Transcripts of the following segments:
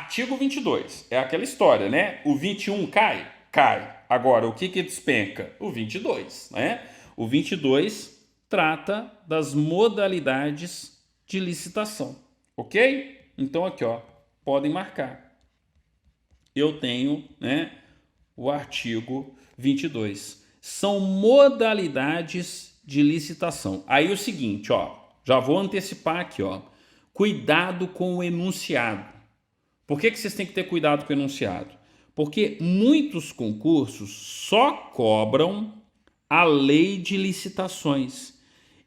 Artigo 22, é aquela história, né? O 21 cai? Cai. Agora, o que despenca? O 22, né? O 22 trata das modalidades de licitação, ok? Então aqui, ó, podem marcar. Eu tenho, né, o artigo 22. São modalidades de licitação. Aí o seguinte, ó, já vou antecipar aqui, ó. Cuidado com o enunciado. Por que vocês têm que ter cuidado com o enunciado? Porque muitos concursos só cobram a lei de licitações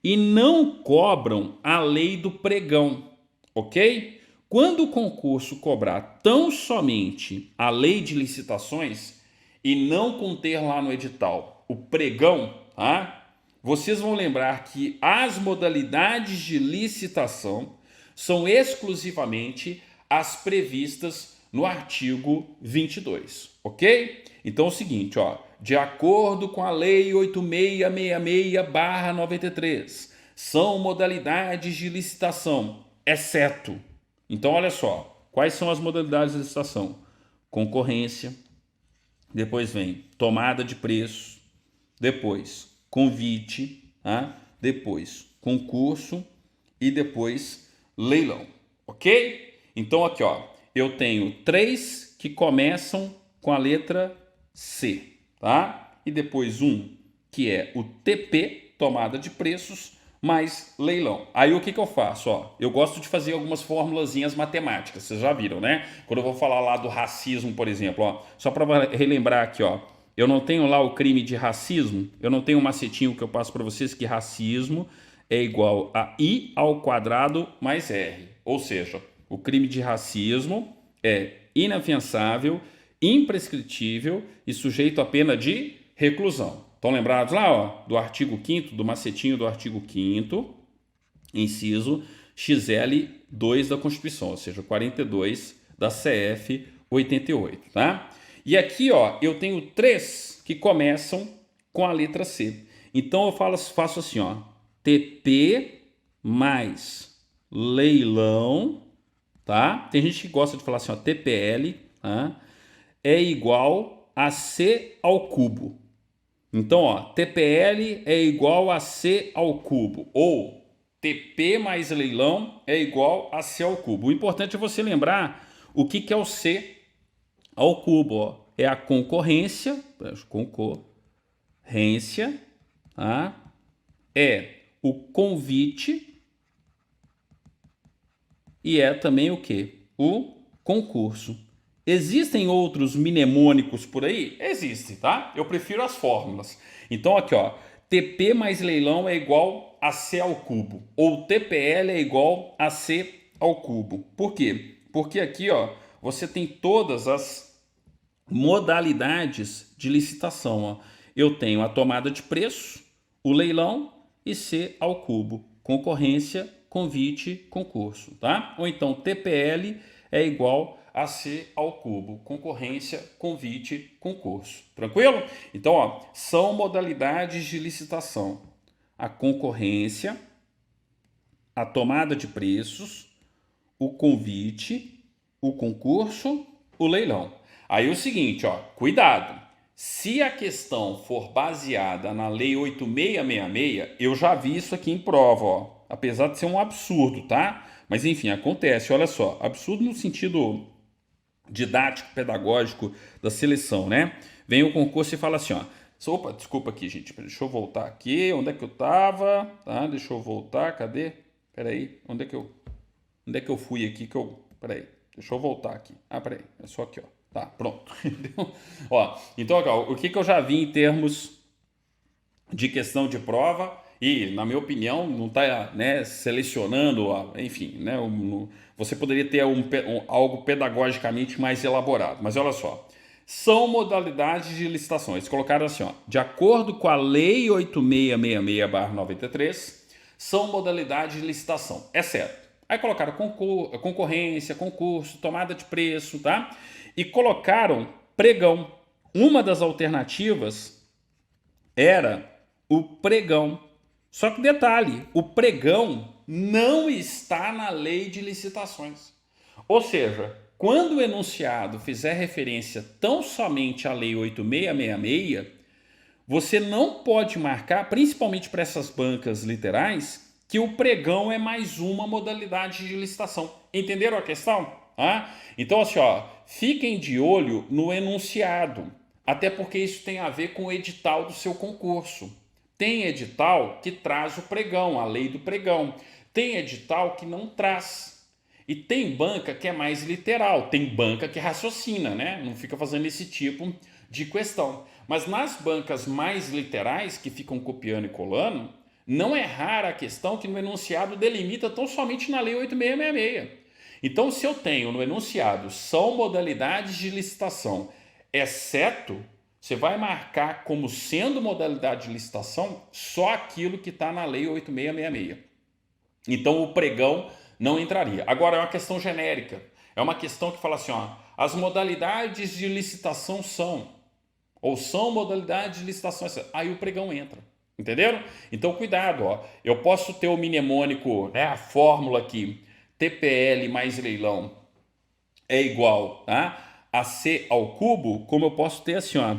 e não cobram a lei do pregão, ok? Quando o concurso cobrar tão somente a lei de licitações e não conter lá no edital o pregão, tá? Vocês vão lembrar que as modalidades de licitação são exclusivamente as previstas no artigo 22, ok? Então é o seguinte, ó, de acordo com a Lei 8666/93, são modalidades de licitação, exceto. Então olha só, quais são as modalidades de licitação? Concorrência, depois vem tomada de preço, depois convite, tá? Depois concurso e depois leilão, ok? Então aqui, ó, eu tenho 3 que começam com a letra C, tá? E depois um que é o TP, tomada de preços, mais leilão. Aí o que eu faço? Ó, eu gosto de fazer algumas formulazinhas matemáticas, vocês já viram, né? Quando eu vou falar lá do racismo, por exemplo, ó, só para relembrar aqui, ó, eu não tenho lá o crime de racismo, eu não tenho um macetinho que eu passo para vocês que racismo é igual a I ao quadrado mais R. Ou seja, o crime de racismo é inafiançável, imprescritível e sujeito a pena de reclusão. Estão lembrados lá, ó, do artigo 5º, do macetinho do artigo 5º, inciso XL2 da Constituição, ou seja, 42 da CF 88, tá? E aqui, ó, eu tenho 3 que começam com a letra C. Então eu faço assim, ó, TP mais leilão, tá? Tem gente que gosta de falar assim, ó, TPL, tá? É igual a C ao cubo. Então, ó, TPL é igual a C ao cubo, ou TP mais leilão é igual a C ao cubo. O importante é você lembrar o que é o C ao cubo, ó. É a concorrência, tá? É o convite e é também o que? O concurso. Existem outros mnemônicos por aí? Existem, tá? Eu prefiro as fórmulas. Então aqui, ó, TP mais leilão é igual a C ao cubo, ou TPL é igual a C ao cubo. Por quê? Porque aqui, ó, você tem todas as modalidades de licitação, ó. Eu tenho a tomada de preço, o leilão e C ao cubo, concorrência, convite, concurso, tá? Ou então TPL é igual a C ao cubo, concorrência, convite, concurso. Tranquilo? Então, ó, são modalidades de licitação: a concorrência, a tomada de preços, o convite, o concurso, o leilão. Aí é o seguinte, ó, cuidado. Se a questão for baseada na Lei 8666, eu já vi isso aqui em prova, ó. Apesar de ser um absurdo, tá? Mas enfim, acontece, olha só. Absurdo no sentido didático, pedagógico da seleção, né? Vem o concurso e fala assim, ó. Opa, desculpa aqui, gente. Deixa eu voltar aqui. Onde é que eu tava? Tá? Deixa eu voltar. Cadê? Peraí. Onde é que eu fui aqui que eu... Peraí. Deixa eu voltar aqui. Ah, peraí. É só aqui, ó. Tá, pronto. Ó, então, ó, o que eu já vi em termos de questão de prova e, na minha opinião, não está, né, selecionando, enfim, né, você poderia ter algo pedagogicamente mais elaborado. Mas olha só, são modalidades de licitação. Eles colocaram assim, ó, de acordo com a Lei 8666/93, são modalidades de licitação, exceto. Aí colocaram concorrência, concurso, tomada de preço, tá? E colocaram pregão. Uma das alternativas era o pregão. Só que detalhe, o pregão não está na lei de licitações. Ou seja, quando o enunciado fizer referência tão somente à Lei 8666, você não pode marcar, principalmente para essas bancas literais, que o pregão é mais uma modalidade de licitação. Entenderam a questão? Ah? Então, assim, ó, fiquem de olho no enunciado, até porque isso tem a ver com o edital do seu concurso. Tem edital que traz o pregão, a lei do pregão. Tem edital que não traz. E tem banca que é mais literal, tem banca que raciocina, né? Não fica fazendo esse tipo de questão. Mas nas bancas mais literais, que ficam copiando e colando, não é rara a questão que no enunciado delimita tão somente na Lei 8666. Então, se eu tenho no enunciado são modalidades de licitação, exceto, você vai marcar como sendo modalidade de licitação só aquilo que está na Lei 8666. Então, o pregão não entraria. Agora, é uma questão genérica. É uma questão que fala assim, ó, as modalidades de licitação são, ou são modalidades de licitação, aí o pregão entra. Entenderam? Então, cuidado, ó. Eu posso ter o mnemônico, né, a fórmula aqui, TPL mais leilão é igual, tá, a C ao cubo, como eu posso ter assim, ó,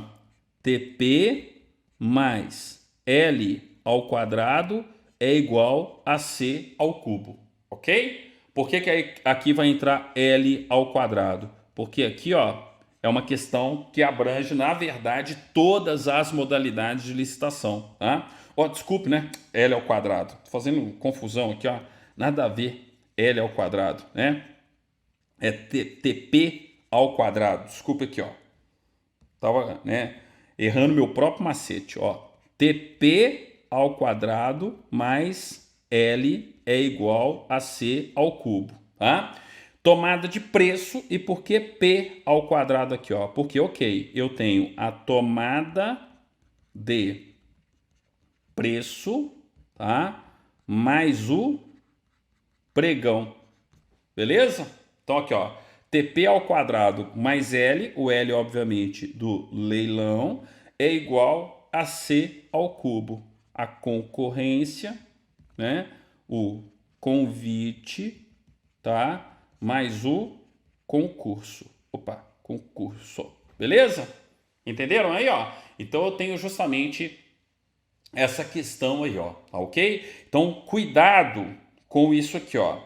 TP mais L ao quadrado é igual a C ao cubo, ok? Por que que aqui vai entrar L ao quadrado? Porque aqui, ó, é uma questão que abrange, na verdade, todas as modalidades de licitação, tá? Ó, desculpe, né? L ao quadrado. Tô fazendo confusão aqui, ó. Nada a ver L ao quadrado, né? É TP ao quadrado. Desculpa aqui, ó. Tava, né, errando meu próprio macete, ó. TP ao quadrado mais L é igual a C ao cubo, tá? Tomada de preço. E por que P ao quadrado aqui, ó? Porque, ok, eu tenho a tomada de preço, tá? Mais o pregão, beleza? Então aqui, ó, TP ao quadrado mais L, o L obviamente do leilão, é igual a C ao cubo. A concorrência, né? O convite, tá? Mais o concurso. Opa, concurso. Beleza? Entenderam aí, ó? Então eu tenho justamente essa questão aí, ó, tá ok? Então, cuidado com isso aqui, ó.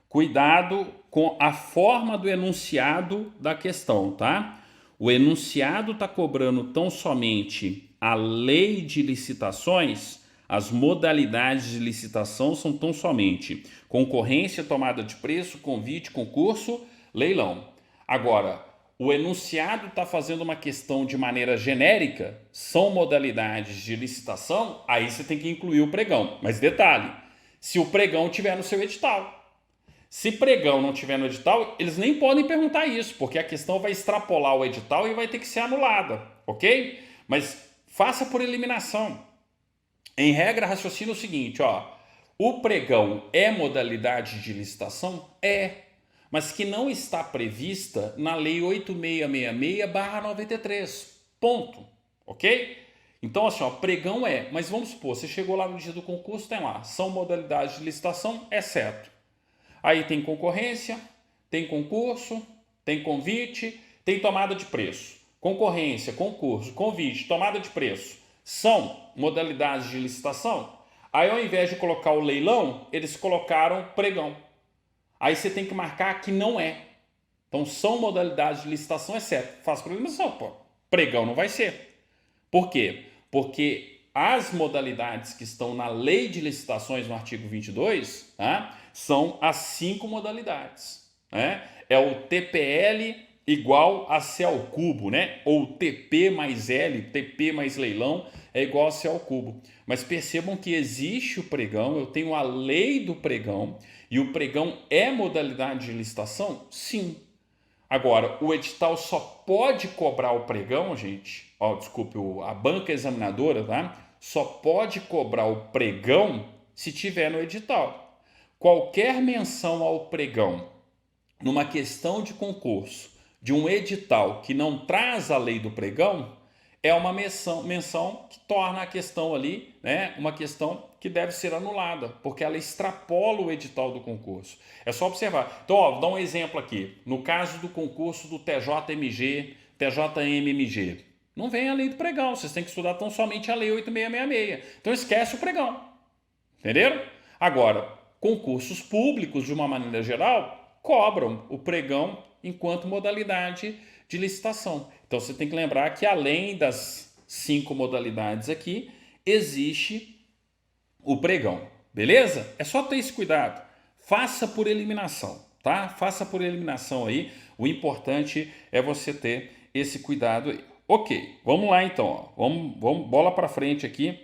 Cuidado com a forma do enunciado da questão, tá? O enunciado está cobrando tão somente a lei de licitações, as modalidades de licitação são tão somente concorrência, tomada de preço, convite, concurso, leilão. Agora, o enunciado está fazendo uma questão de maneira genérica, são modalidades de licitação, aí você tem que incluir o pregão. Mas detalhe, se o pregão tiver no seu edital. Se pregão não tiver no edital, eles nem podem perguntar isso, porque a questão vai extrapolar o edital e vai ter que ser anulada, ok? Mas faça por eliminação. Em regra, raciocina o seguinte, ó, o pregão é modalidade de licitação? É, mas que não está prevista na Lei 8666/93, ponto, ok? Então, assim, ó, pregão é, mas vamos supor, você chegou lá no dia do concurso, tem lá, são modalidades de licitação, exceto. Aí tem concorrência, tem concurso, tem convite, tem tomada de preço. Concorrência, concurso, convite, tomada de preço são modalidades de licitação? Aí ao invés de colocar o leilão, eles colocaram pregão. Aí você tem que marcar que não é. Então são modalidades de licitação, exceto. Faz por eliminação, pô. Pregão não vai ser. Por quê? Porque as modalidades que estão na lei de licitações no artigo 22, tá? São as 5 modalidades, né? É o TPL igual a C ao cubo, né? Ou TP mais L, TP mais leilão é igual a C ao cubo. Mas percebam que existe o pregão, eu tenho a lei do pregão, e o pregão é modalidade de licitação? Sim. Agora, o edital só pode cobrar o pregão, gente, ó, desculpe, a banca examinadora, tá? Só pode cobrar o pregão se tiver no edital. Qualquer menção ao pregão numa questão de concurso de um edital que não traz a lei do pregão é uma menção que torna a questão ali, né, uma questão que deve ser anulada, porque ela extrapola o edital do concurso. É só observar. Então, ó, vou dar um exemplo aqui. No caso do concurso do TJMG, TJMMG, não vem a lei do pregão, vocês têm que estudar tão somente a lei 8666. Então esquece o pregão. Entenderam? Agora, concursos públicos, de uma maneira geral, cobram o pregão enquanto modalidade de licitação. Então você tem que lembrar que além das 5 modalidades aqui, existe o pregão, beleza? É só ter esse cuidado. Faça por eliminação, tá? Faça por eliminação aí. O importante é você ter esse cuidado aí. Ok, vamos lá então. Ó. Vamos bola para frente aqui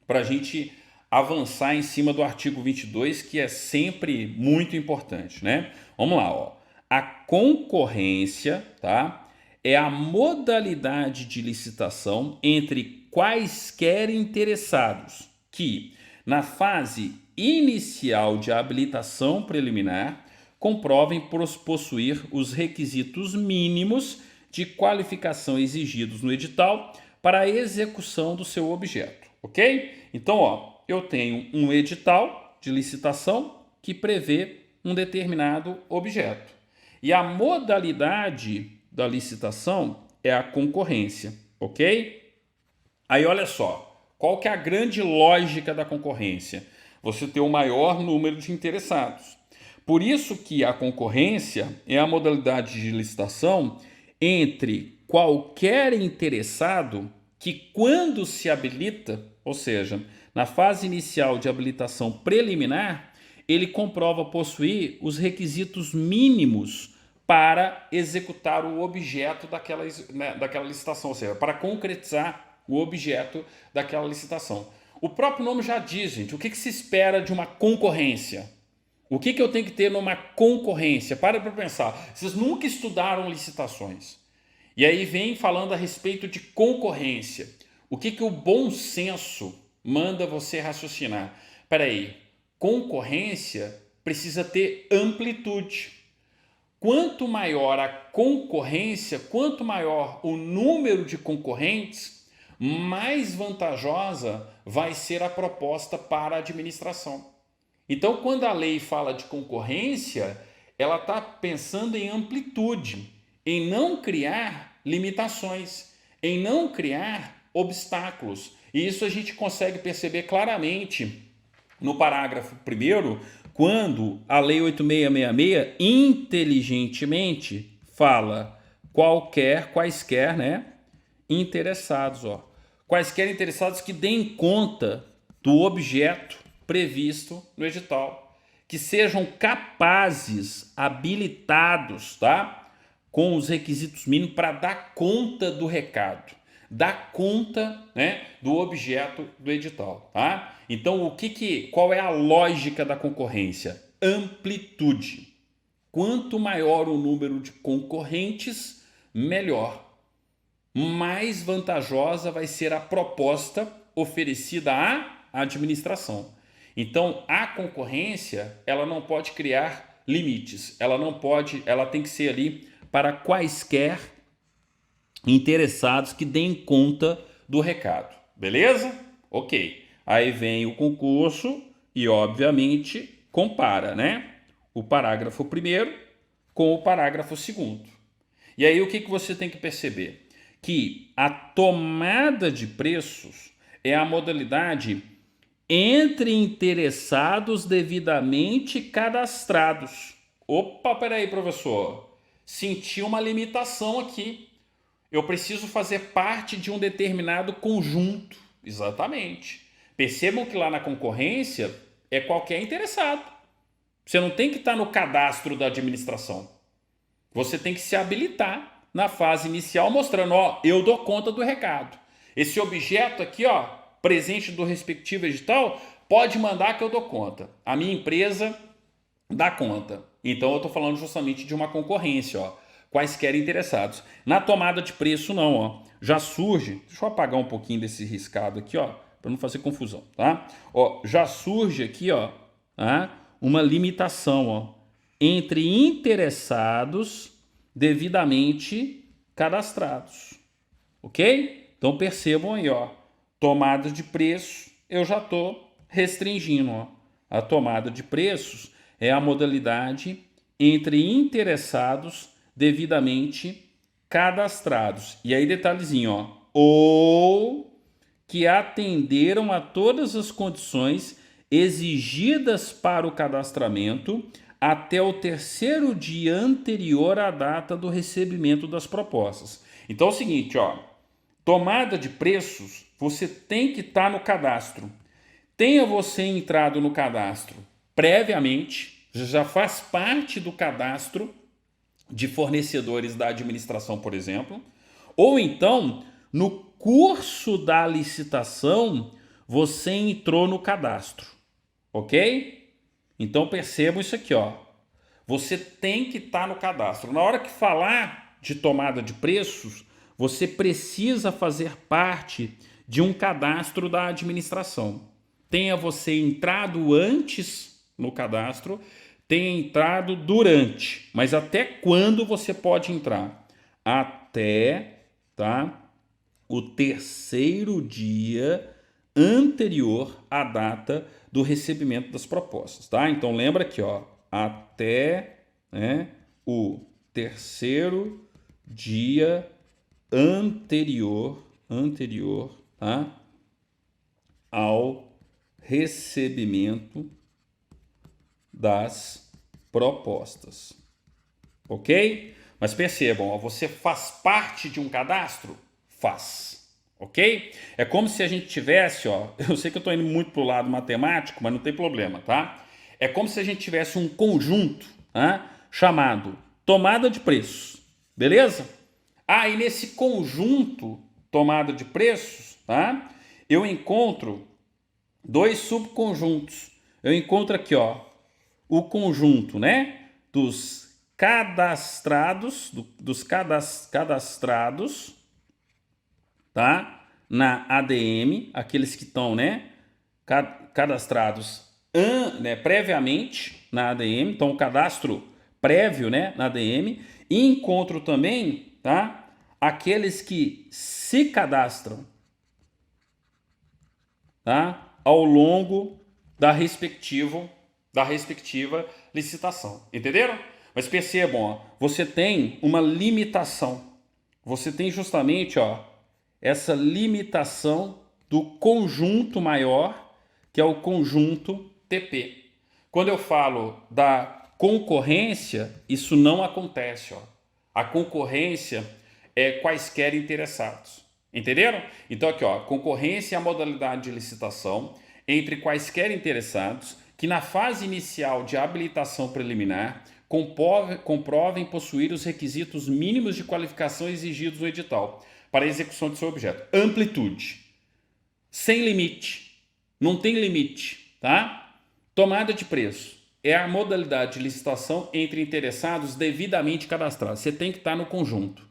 para a gente avançar em cima do artigo 22, que é sempre muito importante, né? Vamos lá, ó. A concorrência, tá? É a modalidade de licitação entre quaisquer interessados que, na fase inicial de habilitação preliminar, comprovem possuir os requisitos mínimos de qualificação exigidos no edital para a execução do seu objeto, ok? Então, ó, eu tenho um edital de licitação que prevê um determinado objeto. E a modalidade da licitação é a concorrência, ok? Aí olha só, qual que é a grande lógica da concorrência? Você ter o maior número de interessados. Por isso que a concorrência é a modalidade de licitação entre qualquer interessado que, quando se habilita, ou seja, na fase inicial de habilitação preliminar, ele comprova possuir os requisitos mínimos para executar o objeto daquela licitação, ou seja, para concretizar o objeto daquela licitação. O próprio nome já diz, gente, o que se espera de uma concorrência? O que eu tenho que ter numa concorrência? Para pensar, vocês nunca estudaram licitações. E aí vem falando a respeito de concorrência. O que o bom senso manda você raciocinar? Espera aí, concorrência precisa ter amplitude. Quanto maior a concorrência, quanto maior o número de concorrentes, mais vantajosa vai ser a proposta para a administração. Então, quando a lei fala de concorrência, ela está pensando em amplitude, em não criar limitações, em não criar obstáculos. E isso a gente consegue perceber claramente no parágrafo 1º, quando a Lei 8666 inteligentemente fala quaisquer, né, interessados, ó. Quaisquer interessados que deem conta do objeto previsto no edital, que sejam capazes, habilitados, tá, com os requisitos mínimos para dar conta do recado, dar conta, né, do objeto do edital, tá? Então, qual é a lógica da concorrência? Amplitude. Quanto maior o número de concorrentes, melhor. Mais vantajosa vai ser a proposta oferecida à administração. Então, a concorrência, ela não pode criar limites. Ela tem que ser ali para quaisquer interessados que deem conta do recado. Beleza? Ok. Aí vem o concurso e, obviamente, compara, né? O parágrafo 1º com o parágrafo 2º. E aí o que você tem que perceber? Que a tomada de preços é a modalidade entre interessados devidamente cadastrados. Opa, peraí, professor. Senti uma limitação aqui. Eu preciso fazer parte de um determinado conjunto. Exatamente. Percebam que lá na concorrência é qualquer interessado. Você não tem que estar no cadastro da administração. Você tem que se habilitar na fase inicial mostrando, ó, eu dou conta do recado. Esse objeto aqui, ó, presente do respectivo edital, pode mandar que eu dou conta. A minha empresa dá conta. Então eu estou falando justamente de uma concorrência, ó. Quaisquer interessados. Na tomada de preço não, ó. Já surge, deixa eu apagar um pouquinho desse riscado aqui, ó, para não fazer confusão, tá? Ó, já surge aqui, ó, tá? Uma limitação, ó, entre interessados devidamente cadastrados. ok? Então percebam aí, ó, tomada de preço, eu já estou restringindo, ó. A tomada de preços é a modalidade entre interessados devidamente cadastrados. E aí detalhezinho, ó, ou que atenderam a todas as condições exigidas para o cadastramento até o terceiro dia anterior à data do recebimento das propostas. Então é o seguinte, ó, tomada de preços, você tem que estar no cadastro. Tenha você entrado no cadastro previamente, já faz parte do cadastro de fornecedores da administração, por exemplo, ou então, no curso da licitação, você entrou no cadastro, ok? Então percebam isso aqui, ó. Você tem que estar no cadastro. Na hora que falar de tomada de preços, você precisa fazer parte de um cadastro da administração. Tenha você entrado antes no cadastro, tenha entrado durante. Mas até quando você pode entrar? Até, tá? O terceiro dia anterior à data do recebimento das propostas, tá? Então lembra aqui, ó, até, né, o terceiro dia anterior, tá, ao recebimento das propostas, ok? Mas percebam, ó, você faz parte de um cadastro? Faz, ok? É como se a gente tivesse, ó, eu sei que eu estou indo muito para o lado matemático, mas não tem problema, tá? É como se a gente tivesse um conjunto, tá, chamado tomada de preços, beleza? Ah, e nesse conjunto tomada de preços, tá, eu encontro dois subconjuntos. Eu encontro aqui, ó, o conjunto, né, dos cadastrados, cadastrados, tá, na ADM, aqueles que estão, né, cadastrados né, previamente na ADM, então o cadastro prévio, né, na ADM, e encontro também, tá, aqueles que se cadastram, tá, ao longo da respectiva licitação. Entenderam? Mas percebam, ó, você tem uma limitação. Você tem justamente, ó, essa limitação do conjunto maior, que é o conjunto TP. Quando eu falo da concorrência, isso não acontece, ó. A concorrência é quaisquer interessados. Entenderam? Então aqui, ó, concorrência é a modalidade de licitação entre quaisquer interessados que na fase inicial de habilitação preliminar comprovem possuir os requisitos mínimos de qualificação exigidos no edital para a execução de seu objeto. Amplitude. Sem limite. Não tem limite, tá? Tomada de preço. É a modalidade de licitação entre interessados devidamente cadastrados. Você tem que estar no conjunto.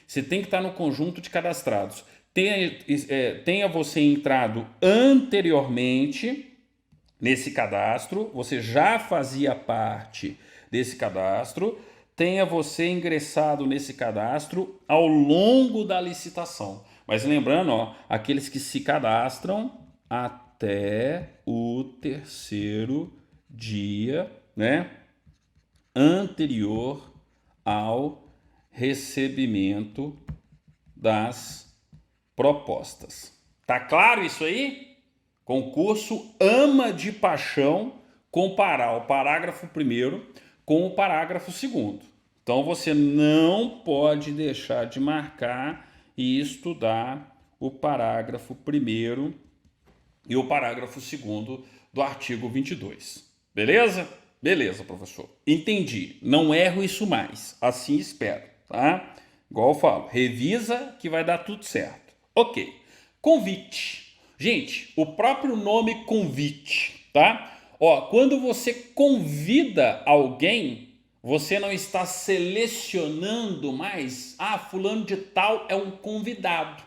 Você tem que estar no conjunto de cadastrados. Tenha você entrado anteriormente nesse cadastro, você já fazia parte desse cadastro, tenha você ingressado nesse cadastro ao longo da licitação. Mas lembrando, ó, aqueles que se cadastram até o terceiro dia, né, anterior ao recebimento das propostas. Tá claro isso aí? Concurso ama de paixão comparar o parágrafo 1º com o parágrafo 2º. Então você não pode deixar de marcar e estudar o parágrafo 1º e o parágrafo 2º do artigo 22. Beleza? Beleza, professor. Entendi. Não erro isso mais. Assim espero, tá? Igual eu falo, revisa que vai dar tudo certo. Ok. Convite. Gente, o próprio nome convite, tá? Ó, quando você convida alguém, você não está selecionando mais. Ah, fulano de tal é um convidado.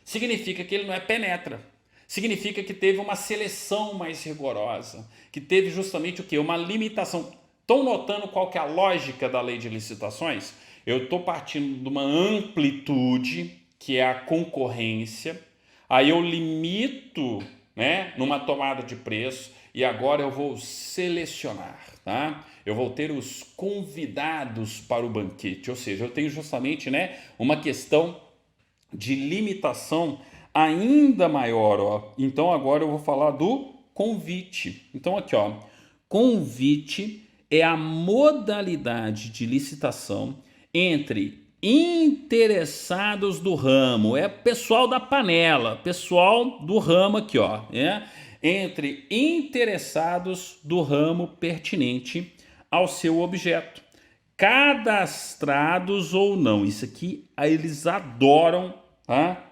Significa que ele não é penetra. Significa que teve uma seleção mais rigorosa, que teve justamente o quê? Uma limitação. Estão notando qual que é a lógica da lei de licitações? Eu estou partindo de uma amplitude, que é a concorrência. Aí eu limito, né, numa tomada de preço e agora eu vou selecionar, tá? Eu vou ter os convidados para o banquete, ou seja, eu tenho justamente, né, uma questão de limitação ainda maior, ó. Então agora eu vou falar do convite. Então aqui, ó, convite é a modalidade de licitação entre interessados do ramo, é pessoal da panela, pessoal do ramo aqui, ó, entre interessados do ramo pertinente ao seu objeto, cadastrados ou não. Isso aqui eles adoram, tá?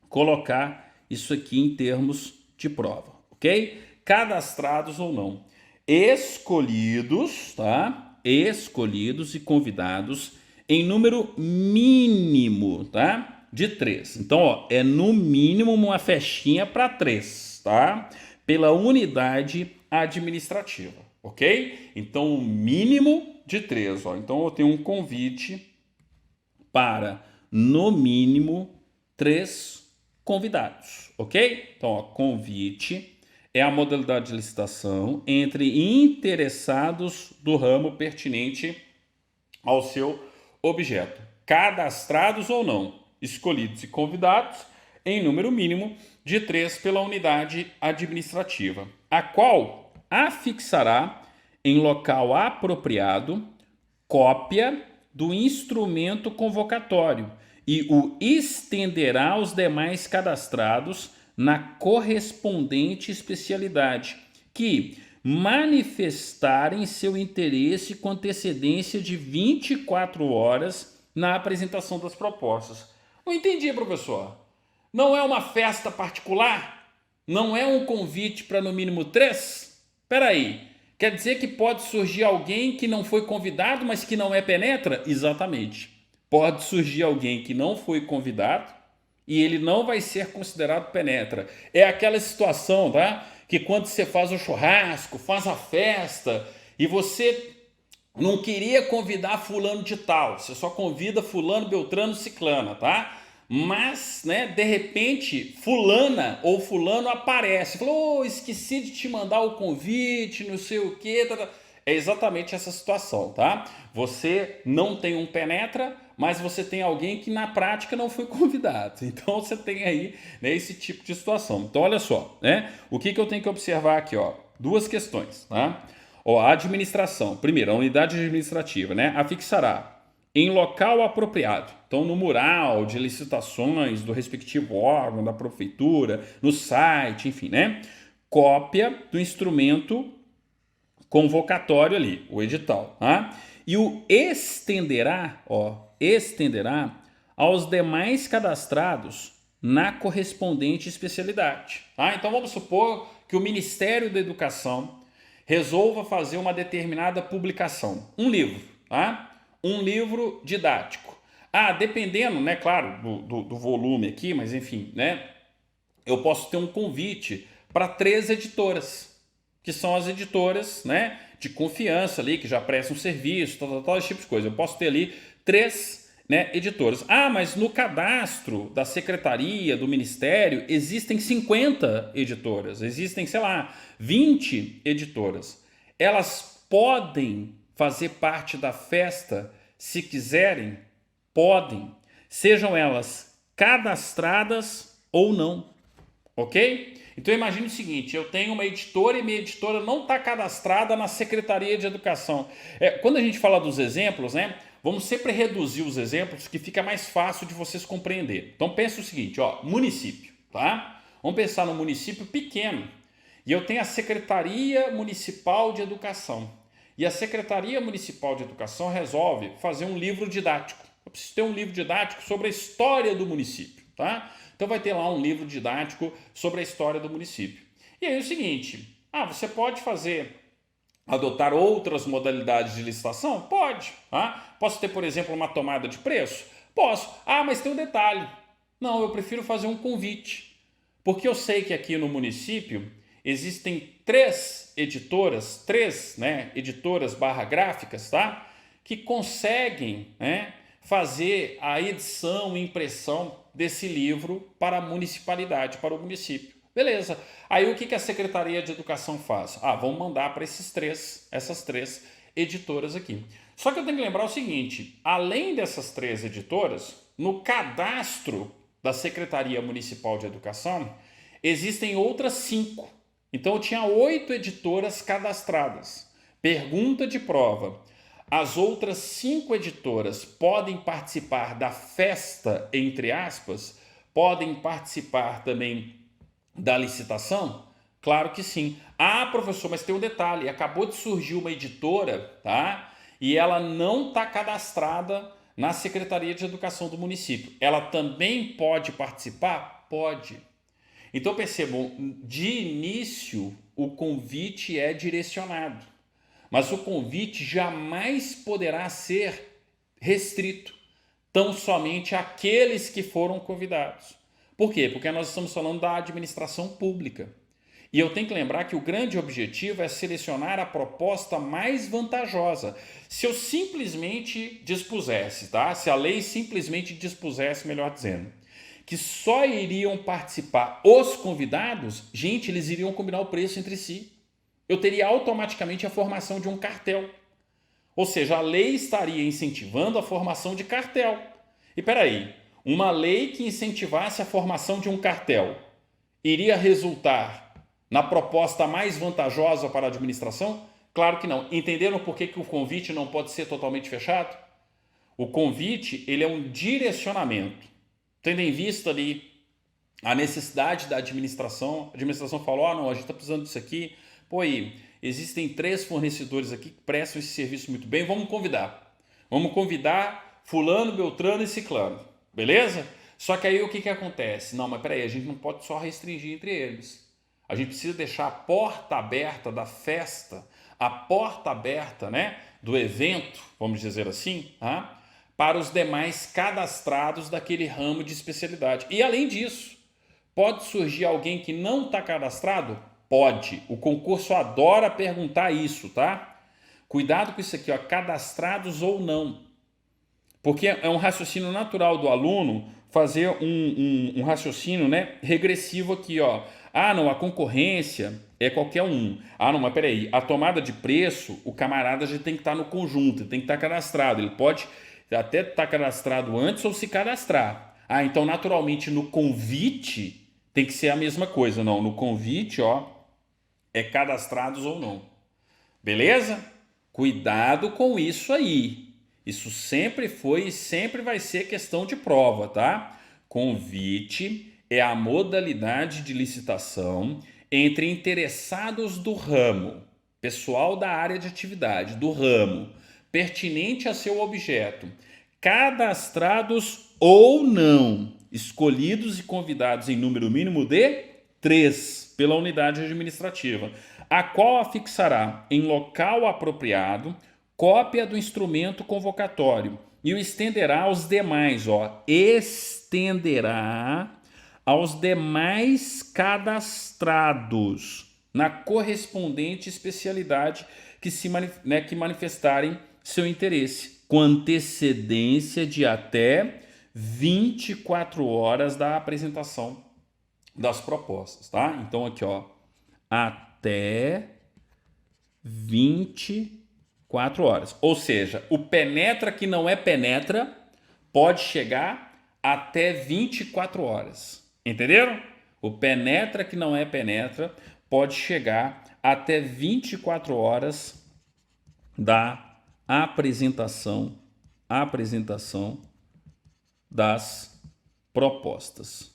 Colocar isso aqui em termos de prova, ok? Cadastrados ou não, escolhidos, tá? Escolhidos e convidados em número mínimo, tá? De 3. Então, ó, é no mínimo uma festinha para 3, tá? Pela unidade administrativa, ok? Então, o mínimo de 3, ó. Então, eu tenho um convite para, no mínimo, 3 convidados, ok? Então, ó, convite é a modalidade de licitação entre interessados do ramo pertinente ao seu objeto, cadastrados ou não, escolhidos e convidados em número mínimo de 3 pela unidade administrativa, a qual afixará em local apropriado cópia do instrumento convocatório e o estenderá aos demais cadastrados na correspondente especialidade, que manifestarem seu interesse com antecedência de 24 horas na apresentação das propostas. Não entendi, professor. Não é uma festa particular? Não é um convite para no mínimo 3? Espera aí. Quer dizer que pode surgir alguém que não foi convidado, mas que não é penetra? Exatamente. Pode surgir alguém que não foi convidado e ele não vai ser considerado penetra. É aquela situação, tá? Que quando você faz o churrasco, faz a festa e você não queria convidar fulano de tal, você só convida fulano, beltrano, ciclana, tá? Mas, né, de repente, fulana ou fulano aparece, falou, oh, esqueci de te mandar o convite, não sei o quê, tá, tá. É exatamente essa situação, tá? Você não tem um penetra, mas você tem alguém que na prática não foi convidado. Então você tem aí, né, esse tipo de situação. Então olha só, né? O que eu tenho que observar aqui, ó? Duas questões, tá? Ó, a administração, primeiro, a unidade administrativa, né? Afixará em local apropriado. Então, no mural de licitações do respectivo órgão, da prefeitura, no site, enfim, né? Cópia do instrumento convocatório ali, o edital, tá? E o estenderá, ó, estenderá aos demais cadastrados na correspondente especialidade, tá? Então vamos supor que o Ministério da Educação resolva fazer uma determinada publicação, um livro, tá? Um livro didático. Ah, dependendo, né, claro, do volume aqui, mas enfim, né? Eu posso ter um convite para 3 editoras, que são as editoras, né, de confiança ali, que já prestam serviço, tal, esse tipo de coisa. Eu posso ter ali 3, né, editoras. Ah, mas no cadastro da secretaria, do ministério, existem 50 editoras, existem, sei lá, 20 editoras. Elas podem fazer parte da festa se quiserem? Podem. Sejam elas cadastradas ou não. Ok? Então imagine o seguinte, eu tenho uma editora e minha editora não está cadastrada na Secretaria de Educação. Quando a gente fala dos exemplos, né, vamos sempre reduzir os exemplos que fica mais fácil de vocês compreender. Então pensa o seguinte, ó, município, tá? Vamos pensar no município pequeno e eu tenho a Secretaria Municipal de Educação. E a Secretaria Municipal de Educação resolve fazer um livro didático. Eu preciso ter um livro didático sobre a história do município, tá? Então vai ter lá um livro didático sobre a história do município. E aí é o seguinte, você pode adotar outras modalidades de licitação? Pode. Tá? Posso ter, por exemplo, uma tomada de preço? Posso. Mas tem um detalhe. Não, eu prefiro fazer um convite. Porque eu sei que aqui no município existem 3 editoras, 3, né, editoras / gráficas, tá? Que conseguem, né, fazer a edição e impressão desse livro para a municipalidade, para o município. Beleza. Aí o que a Secretaria de Educação faz? Vamos mandar para essas três editoras aqui. Só que eu tenho que lembrar o seguinte, além dessas 3 editoras, no cadastro da Secretaria Municipal de Educação, existem outras 5. Então eu tinha 8 editoras cadastradas. Pergunta de prova. As outras 5 editoras podem participar da festa, entre aspas? Podem participar também da licitação? Claro que sim. Professor, mas tem um detalhe. Acabou de surgir uma editora, tá? E ela não está cadastrada na Secretaria de Educação do município. Ela também pode participar? Pode. Então percebam, de início o convite é direcionado, mas o convite jamais poderá ser restrito, tão somente àqueles que foram convidados. Por quê? Porque nós estamos falando da administração pública. E eu tenho que lembrar que o grande objetivo é selecionar a proposta mais vantajosa. Se eu simplesmente dispusesse, tá? Se a lei simplesmente dispusesse, melhor dizendo, que só iriam participar os convidados, gente, eles iriam combinar o preço entre si. Eu teria automaticamente a formação de um cartel. Ou seja, a lei estaria incentivando a formação de cartel. E peraí, uma lei que incentivasse a formação de um cartel iria resultar na proposta mais vantajosa para a administração? Claro que não. Entenderam por que o convite não pode ser totalmente fechado? O convite, ele é um direcionamento. Tendo em vista ali a necessidade da administração, a administração falou, não, a gente está precisando disso aqui, aí, existem 3 fornecedores aqui que prestam esse serviço muito bem, vamos convidar. Vamos convidar fulano, beltrano e ciclano, beleza? Só que aí o que acontece? Não, mas peraí, a gente não pode só restringir entre eles. A gente precisa deixar a porta aberta da festa, a porta aberta, né, do evento, vamos dizer assim, para os demais cadastrados daquele ramo de especialidade. E além disso, pode surgir alguém que não está cadastrado? Pode. O concurso adora perguntar isso, tá? Cuidado com isso aqui, cadastrados ou não. Porque é um raciocínio natural do aluno fazer um raciocínio, né, regressivo aqui, não, a concorrência é qualquer um. Não, mas peraí, a tomada de preço, o camarada já tem que estar no conjunto, tem que estar cadastrado. Ele pode até estar cadastrado antes ou se cadastrar. Então naturalmente no convite tem que ser a mesma coisa. Não, no convite, é cadastrados ou não. Beleza? Cuidado com isso aí. Isso sempre foi e sempre vai ser questão de prova, tá? Convite é a modalidade de licitação entre interessados do ramo, pessoal da área de atividade, do ramo, pertinente a seu objeto, cadastrados ou não, escolhidos e convidados em número mínimo de 3 pela unidade administrativa, a qual afixará em local apropriado cópia do instrumento convocatório e o estenderá aos demais, estenderá aos demais cadastrados na correspondente especialidade que manifestarem seu interesse, com antecedência de até 24 horas da apresentação das propostas, tá? Então aqui, até 24 horas. Ou seja, o penetra que não é penetra pode chegar até 24 horas. Entenderam? O penetra que não é penetra pode chegar até 24 horas da apresentação das propostas.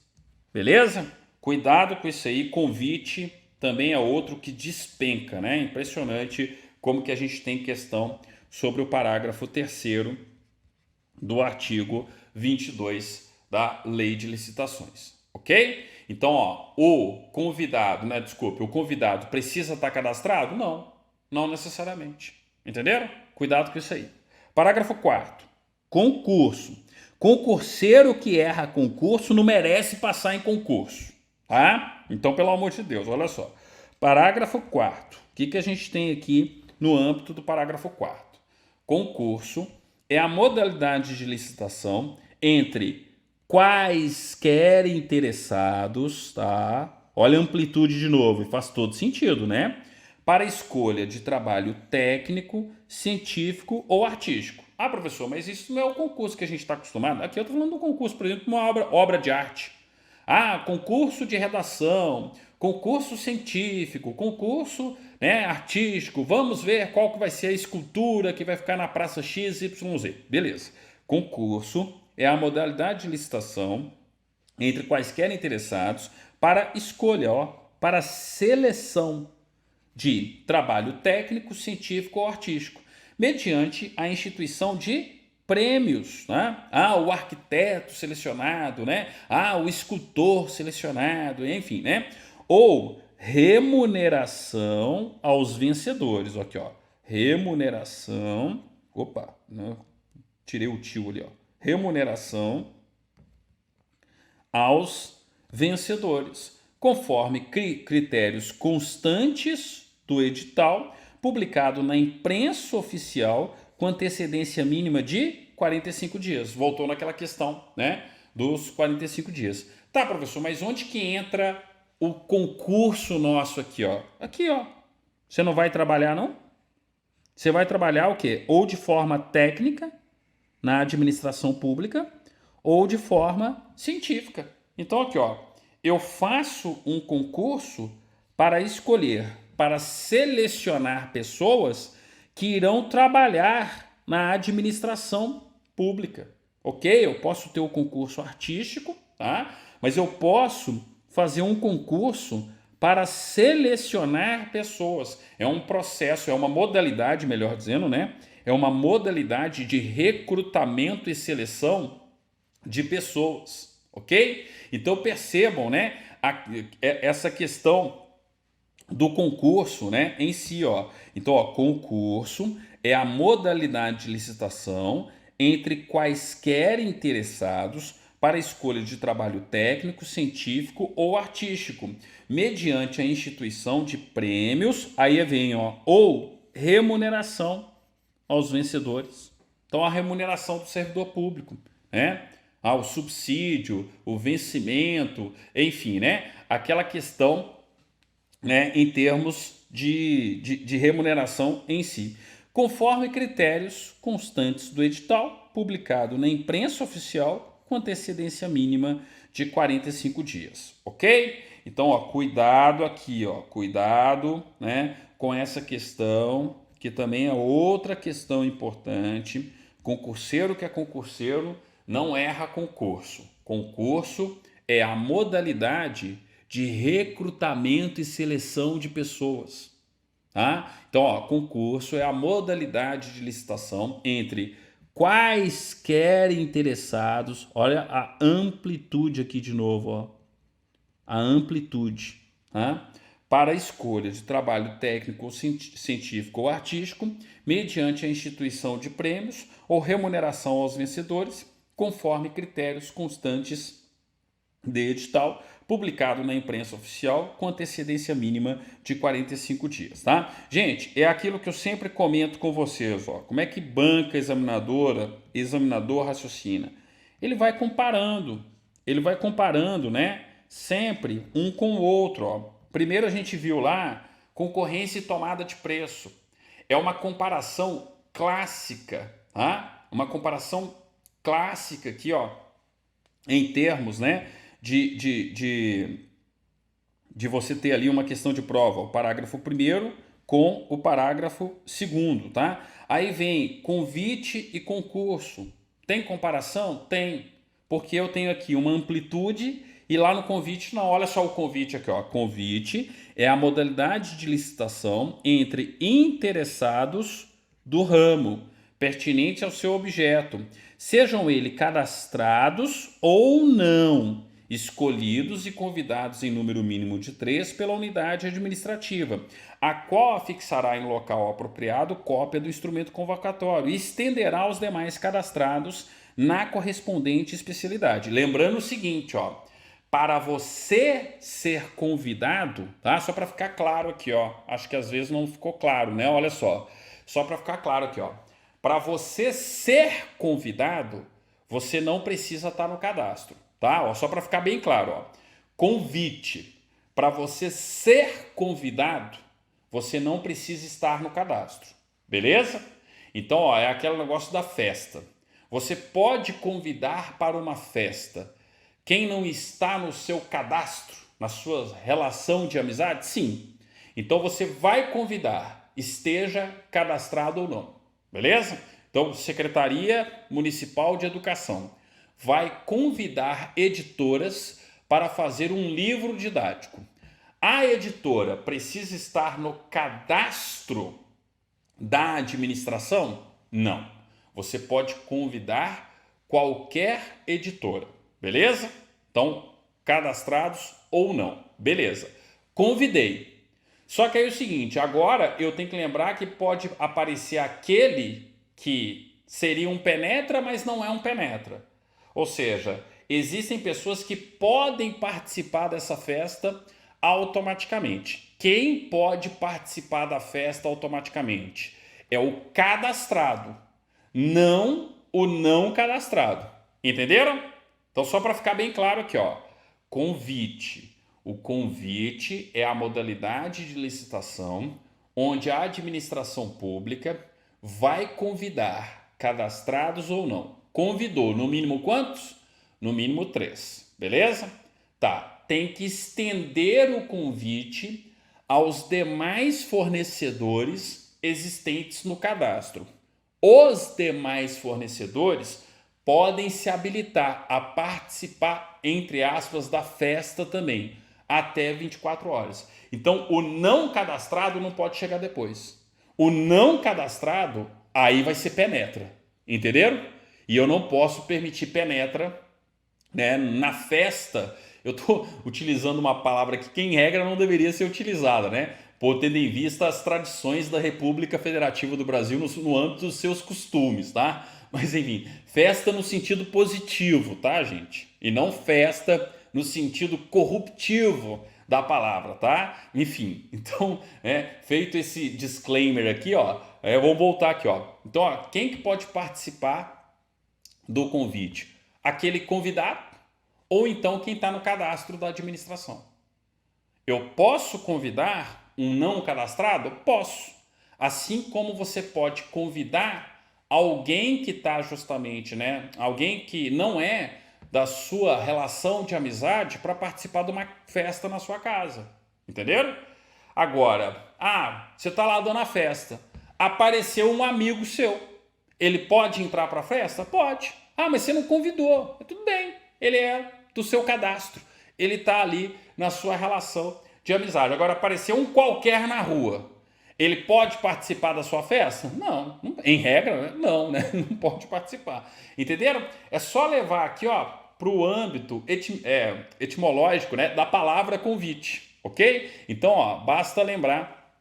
Beleza? Cuidado com isso aí. Convite também é outro que despenca, né? Impressionante como que a gente tem questão sobre o parágrafo 3º do artigo 22 da Lei de Licitações. Ok? Então, o convidado, o convidado precisa estar cadastrado? Não necessariamente. Entenderam? Cuidado com isso aí. Parágrafo 4º. Concurso. Concurseiro que erra concurso não merece passar em concurso. Tá? Então, pelo amor de Deus, olha só. Parágrafo 4º. O que a gente tem aqui no âmbito do parágrafo 4º? Concurso é a modalidade de licitação entre quaisquer interessados, tá? Olha a amplitude de novo, e faz todo sentido, né? Para escolha de trabalho técnico, científico ou artístico. Ah, professor, mas isso não é o concurso que a gente está acostumado. Aqui eu estou falando do concurso, por exemplo, uma obra de arte. Ah, concurso de redação, concurso científico, concurso, né, artístico. Vamos ver qual que vai ser a escultura que vai ficar na praça XYZ. Beleza. Concurso é a modalidade de licitação entre quaisquer interessados para escolha, ó, para seleção de trabalho técnico, científico ou artístico, mediante a instituição de prêmios, né? Ah, o arquiteto selecionado, né? Ah, o escultor selecionado, enfim, né? Ou remuneração aos vencedores, aqui, ó. Remuneração, opa, né? Tirei o tio ali, ó. Remuneração aos vencedores, conforme critérios constantes do edital, publicado na imprensa oficial com antecedência mínima de 45 dias. Voltou naquela questão, né, dos 45 dias. Tá, professor, mas onde que entra o concurso nosso aqui, ó? Aqui, ó. Você não vai trabalhar, não? Você vai trabalhar o quê? Ou de forma técnica, na administração pública, ou de forma científica. Então, aqui, ó, eu faço um concurso para escolher, para selecionar pessoas que irão trabalhar na administração pública. Ok? Eu posso ter o concurso artístico, tá? Mas eu posso fazer um concurso para selecionar pessoas. É um processo, é uma modalidade, melhor dizendo, né? É uma modalidade de recrutamento e seleção de pessoas, ok? Então percebam, né, essa questão do concurso, né, em si, ó. Então, ó, concurso é a modalidade de licitação entre quaisquer interessados para a escolha de trabalho técnico, científico ou artístico, mediante a instituição de prêmios, aí vem, ó, ou remuneração aos vencedores. Então, a remuneração do servidor público, né? Ah, o subsídio, o vencimento, enfim, né? Aquela questão, né, em termos de remuneração em si, conforme critérios constantes do edital, publicado na imprensa oficial com antecedência mínima de 45 dias, ok? Então, ó, cuidado aqui, ó, cuidado, né, com essa questão, que também é outra questão importante. Concurseiro que é concurseiro não erra concurso. Concurso é a modalidade de recrutamento e seleção de pessoas. Tá? Então, ó, concurso é a modalidade de licitação entre quaisquer interessados. Olha a amplitude aqui de novo, ó. A amplitude, tá? Para a escolha de trabalho técnico, científico ou artístico, mediante a instituição de prêmios ou remuneração aos vencedores, conforme critérios constantes de edital, publicado na imprensa oficial com antecedência mínima de 45 dias, tá? Gente, é aquilo que eu sempre comento com vocês, ó. Como é que banca examinador raciocina? Ele vai comparando, né? Sempre um com o outro, ó. Primeiro a gente viu lá concorrência e tomada de preço. É uma comparação clássica, tá? Uma comparação clássica aqui, ó, em termos, né, de você ter ali uma questão de prova, o parágrafo 1º com o parágrafo 2º, tá? Aí vem convite e concurso. Tem comparação? Tem, porque eu tenho aqui uma amplitude e lá no convite, não, olha só o convite aqui, ó. Convite é a modalidade de licitação entre interessados do ramo, pertinente ao seu objeto, sejam eles cadastrados ou não, escolhidos e convidados em número mínimo de 3 pela unidade administrativa, a qual afixará em local apropriado cópia do instrumento convocatório e estenderá aos demais cadastrados na correspondente especialidade. Lembrando o seguinte, ó, para você ser convidado, tá? Só para ficar claro aqui, ó. Acho que às vezes não ficou claro, né? Olha só. Só para ficar claro aqui, ó. para você ser convidado, você não precisa estar no cadastro, tá? Ó, só para ficar bem claro, ó. Convite. Para você ser convidado, você não precisa estar no cadastro, beleza? Então, ó, é aquele negócio da festa. Você pode convidar para uma festa quem não está no seu cadastro, na sua relação de amizade? Sim. Então você vai convidar, esteja cadastrado ou não, beleza? Então, Secretaria Municipal de Educação vai convidar editoras para fazer um livro didático. A editora precisa estar no cadastro da administração? Não. Você pode convidar qualquer editora, beleza? Então, cadastrados ou não, beleza. Convidei. Só que aí é o seguinte, agora eu tenho que lembrar que pode aparecer aquele que seria um penetra, mas não é um penetra. Ou seja, existem pessoas que podem participar dessa festa automaticamente. Quem pode participar da festa automaticamente? É o cadastrado, não o não cadastrado. Entenderam? Então, só para ficar bem claro aqui, ó. Convite. O convite é a modalidade de licitação onde a administração pública vai convidar, cadastrados ou não. Convidou, no mínimo quantos? No mínimo 3, beleza? Tá, tem que estender o convite aos demais fornecedores existentes no cadastro. Os demais fornecedores podem se habilitar a participar, entre aspas, da festa também, até 24 horas. Então, o não cadastrado não pode chegar depois. O não cadastrado, aí vai ser penetra. Entenderam? E eu não posso permitir penetra, né, na festa. Eu estou utilizando uma palavra que, em regra, não deveria ser utilizada, né? Por tendo em vista as tradições da República Federativa do Brasil no âmbito dos seus costumes, tá? Mas, enfim, festa no sentido positivo, tá, gente? E não festa no sentido corruptivo da palavra, tá? Enfim, então, feito esse disclaimer aqui, ó, vamos voltar aqui, ó. Então, ó, quem que pode participar do convite? Aquele convidado ou então quem está no cadastro da administração. Eu posso convidar um não cadastrado? Posso. Assim como você pode convidar alguém que está justamente, né? Alguém que não é da sua relação de amizade para participar de uma festa na sua casa. Entenderam? Agora, você está lá dando a festa. Apareceu um amigo seu. Ele pode entrar para a festa? Pode. Mas você não convidou. Tudo bem. Ele é do seu cadastro. Ele está ali na sua relação de amizade. Agora, apareceu um qualquer na rua. Ele pode participar da sua festa? Não. Em regra, não, né? Não pode participar. Entenderam? É só levar aqui, ó, para o âmbito etimológico, né, da palavra convite, ok? Então, ó, basta lembrar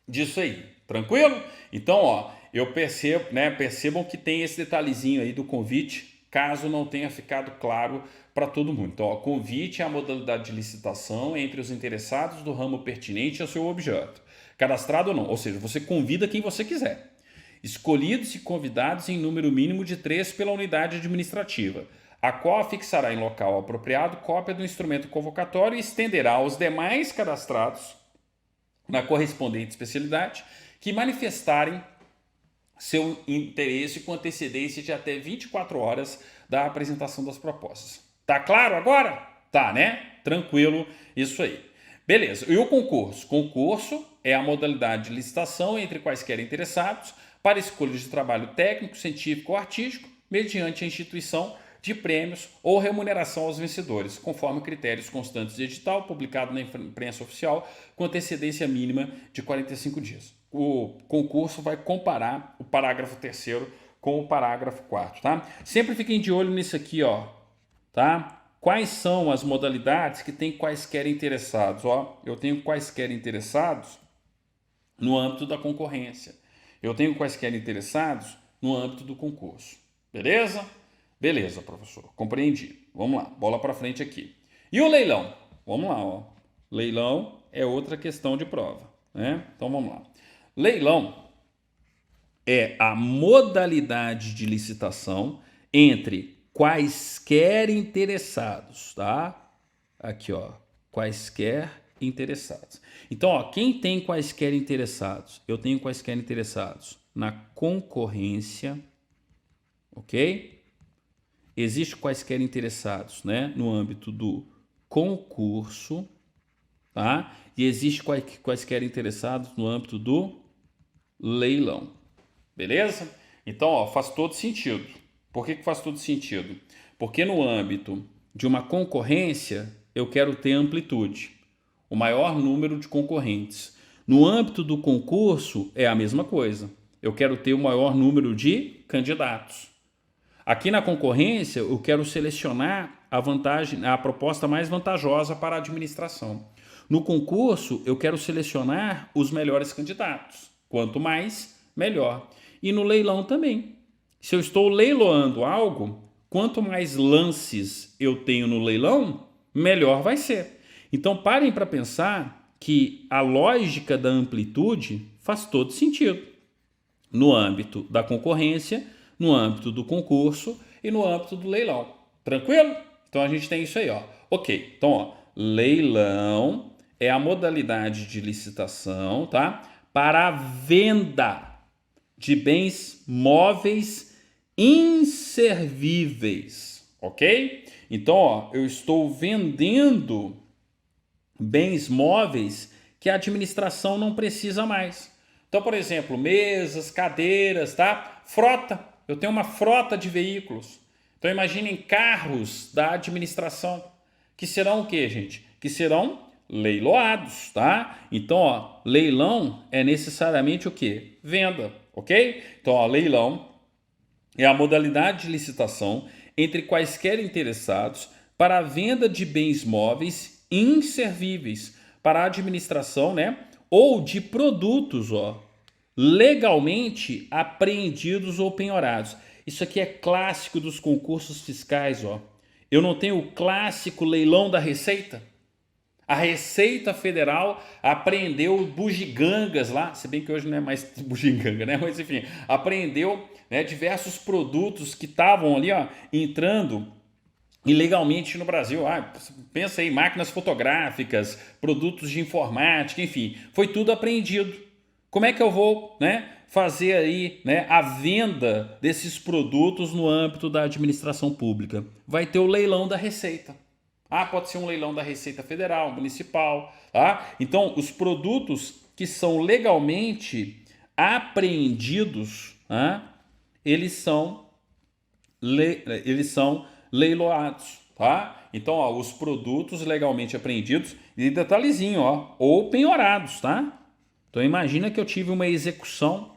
disso aí. Tranquilo? Então, ó, eu percebam que tem esse detalhezinho aí do convite, caso não tenha ficado claro para todo mundo. Então, ó, convite é a modalidade de licitação entre os interessados do ramo pertinente ao seu objeto. Cadastrado ou não, ou seja, você convida quem você quiser. Escolhidos e convidados em número mínimo de 3 pela unidade administrativa, a qual fixará em local apropriado cópia do instrumento convocatório e estenderá aos demais cadastrados na correspondente especialidade que manifestarem seu interesse com antecedência de até 24 horas da apresentação das propostas. Tá claro agora? Tá, né? Tranquilo isso aí. Beleza. E o concurso? Concurso é a modalidade de licitação entre quaisquer interessados para escolha de trabalho técnico, científico ou artístico, mediante a instituição de prêmios ou remuneração aos vencedores, conforme critérios constantes de edital publicado na imprensa oficial, com antecedência mínima de 45 dias. O concurso vai comparar o parágrafo 3º com o parágrafo 4º, tá? Sempre fiquem de olho nisso aqui, ó, tá? Quais são as modalidades que tem quaisquer interessados? Ó, eu tenho quaisquer interessados no âmbito da concorrência. Eu tenho quaisquer interessados no âmbito do concurso. Beleza? Beleza, professor. Compreendi. Vamos lá, bola para frente aqui. E o leilão? Vamos lá, ó. Leilão é outra questão de prova, né? Então vamos lá. Leilão é a modalidade de licitação entre quaisquer interessados, tá? Aqui, ó, quaisquer interessados. Então, ó, quem tem quaisquer interessados? Eu tenho quaisquer interessados na concorrência, ok? Existe quaisquer interessados, né, no âmbito do concurso, tá? E existe quaisquer interessados no âmbito do leilão, beleza? Então, ó, faz todo sentido. Por que faz todo sentido? Porque no âmbito de uma concorrência, eu quero ter amplitude, o maior número de concorrentes. No âmbito do concurso, é a mesma coisa. Eu quero ter o maior número de candidatos. Aqui na concorrência, eu quero selecionar a proposta mais vantajosa para a administração. No concurso, eu quero selecionar os melhores candidatos. Quanto mais, melhor. E no leilão também. Se eu estou leiloando algo, quanto mais lances eu tenho no leilão, melhor vai ser. Então parem para pensar que a lógica da amplitude faz todo sentido. No âmbito da concorrência, no âmbito do concurso e no âmbito do leilão. Tranquilo? Então a gente tem isso aí, ó. Ok, então ó, leilão é a modalidade de licitação, tá? Para a venda de bens móveis inservíveis, ok? Então, ó, eu estou vendendo bens móveis que a administração não precisa mais. Então, por exemplo, mesas, cadeiras, tá? Frota. Eu tenho uma frota de veículos. Então, imaginem carros da administração, que serão o quê, gente? Que serão leiloados, tá? Então, ó, leilão é necessariamente o quê? Venda, ok? Então, ó, leilão é a modalidade de licitação entre quaisquer interessados para a venda de bens móveis inservíveis para a administração, né? Ou de produtos, ó, legalmente apreendidos ou penhorados. Isso aqui é clássico dos concursos fiscais, ó. Eu não tenho o clássico leilão da Receita? A Receita Federal apreendeu bugigangas lá, se bem que hoje não é mais bugiganga, né? Mas enfim, apreendeu, né, diversos produtos que estavam ali, ó, entrando ilegalmente no Brasil. Pensa aí, máquinas fotográficas, produtos de informática, enfim, foi tudo apreendido. Como é que eu vou, né, fazer aí, né, a venda desses produtos no âmbito da administração pública? Vai ter o leilão da Receita. Pode ser um leilão da Receita Federal, Municipal, tá? Então, os produtos que são legalmente apreendidos, eles são leiloados, tá? Então, ó, os produtos legalmente apreendidos, e detalhezinho, ó, ou penhorados, tá? Então, imagina que eu tive uma execução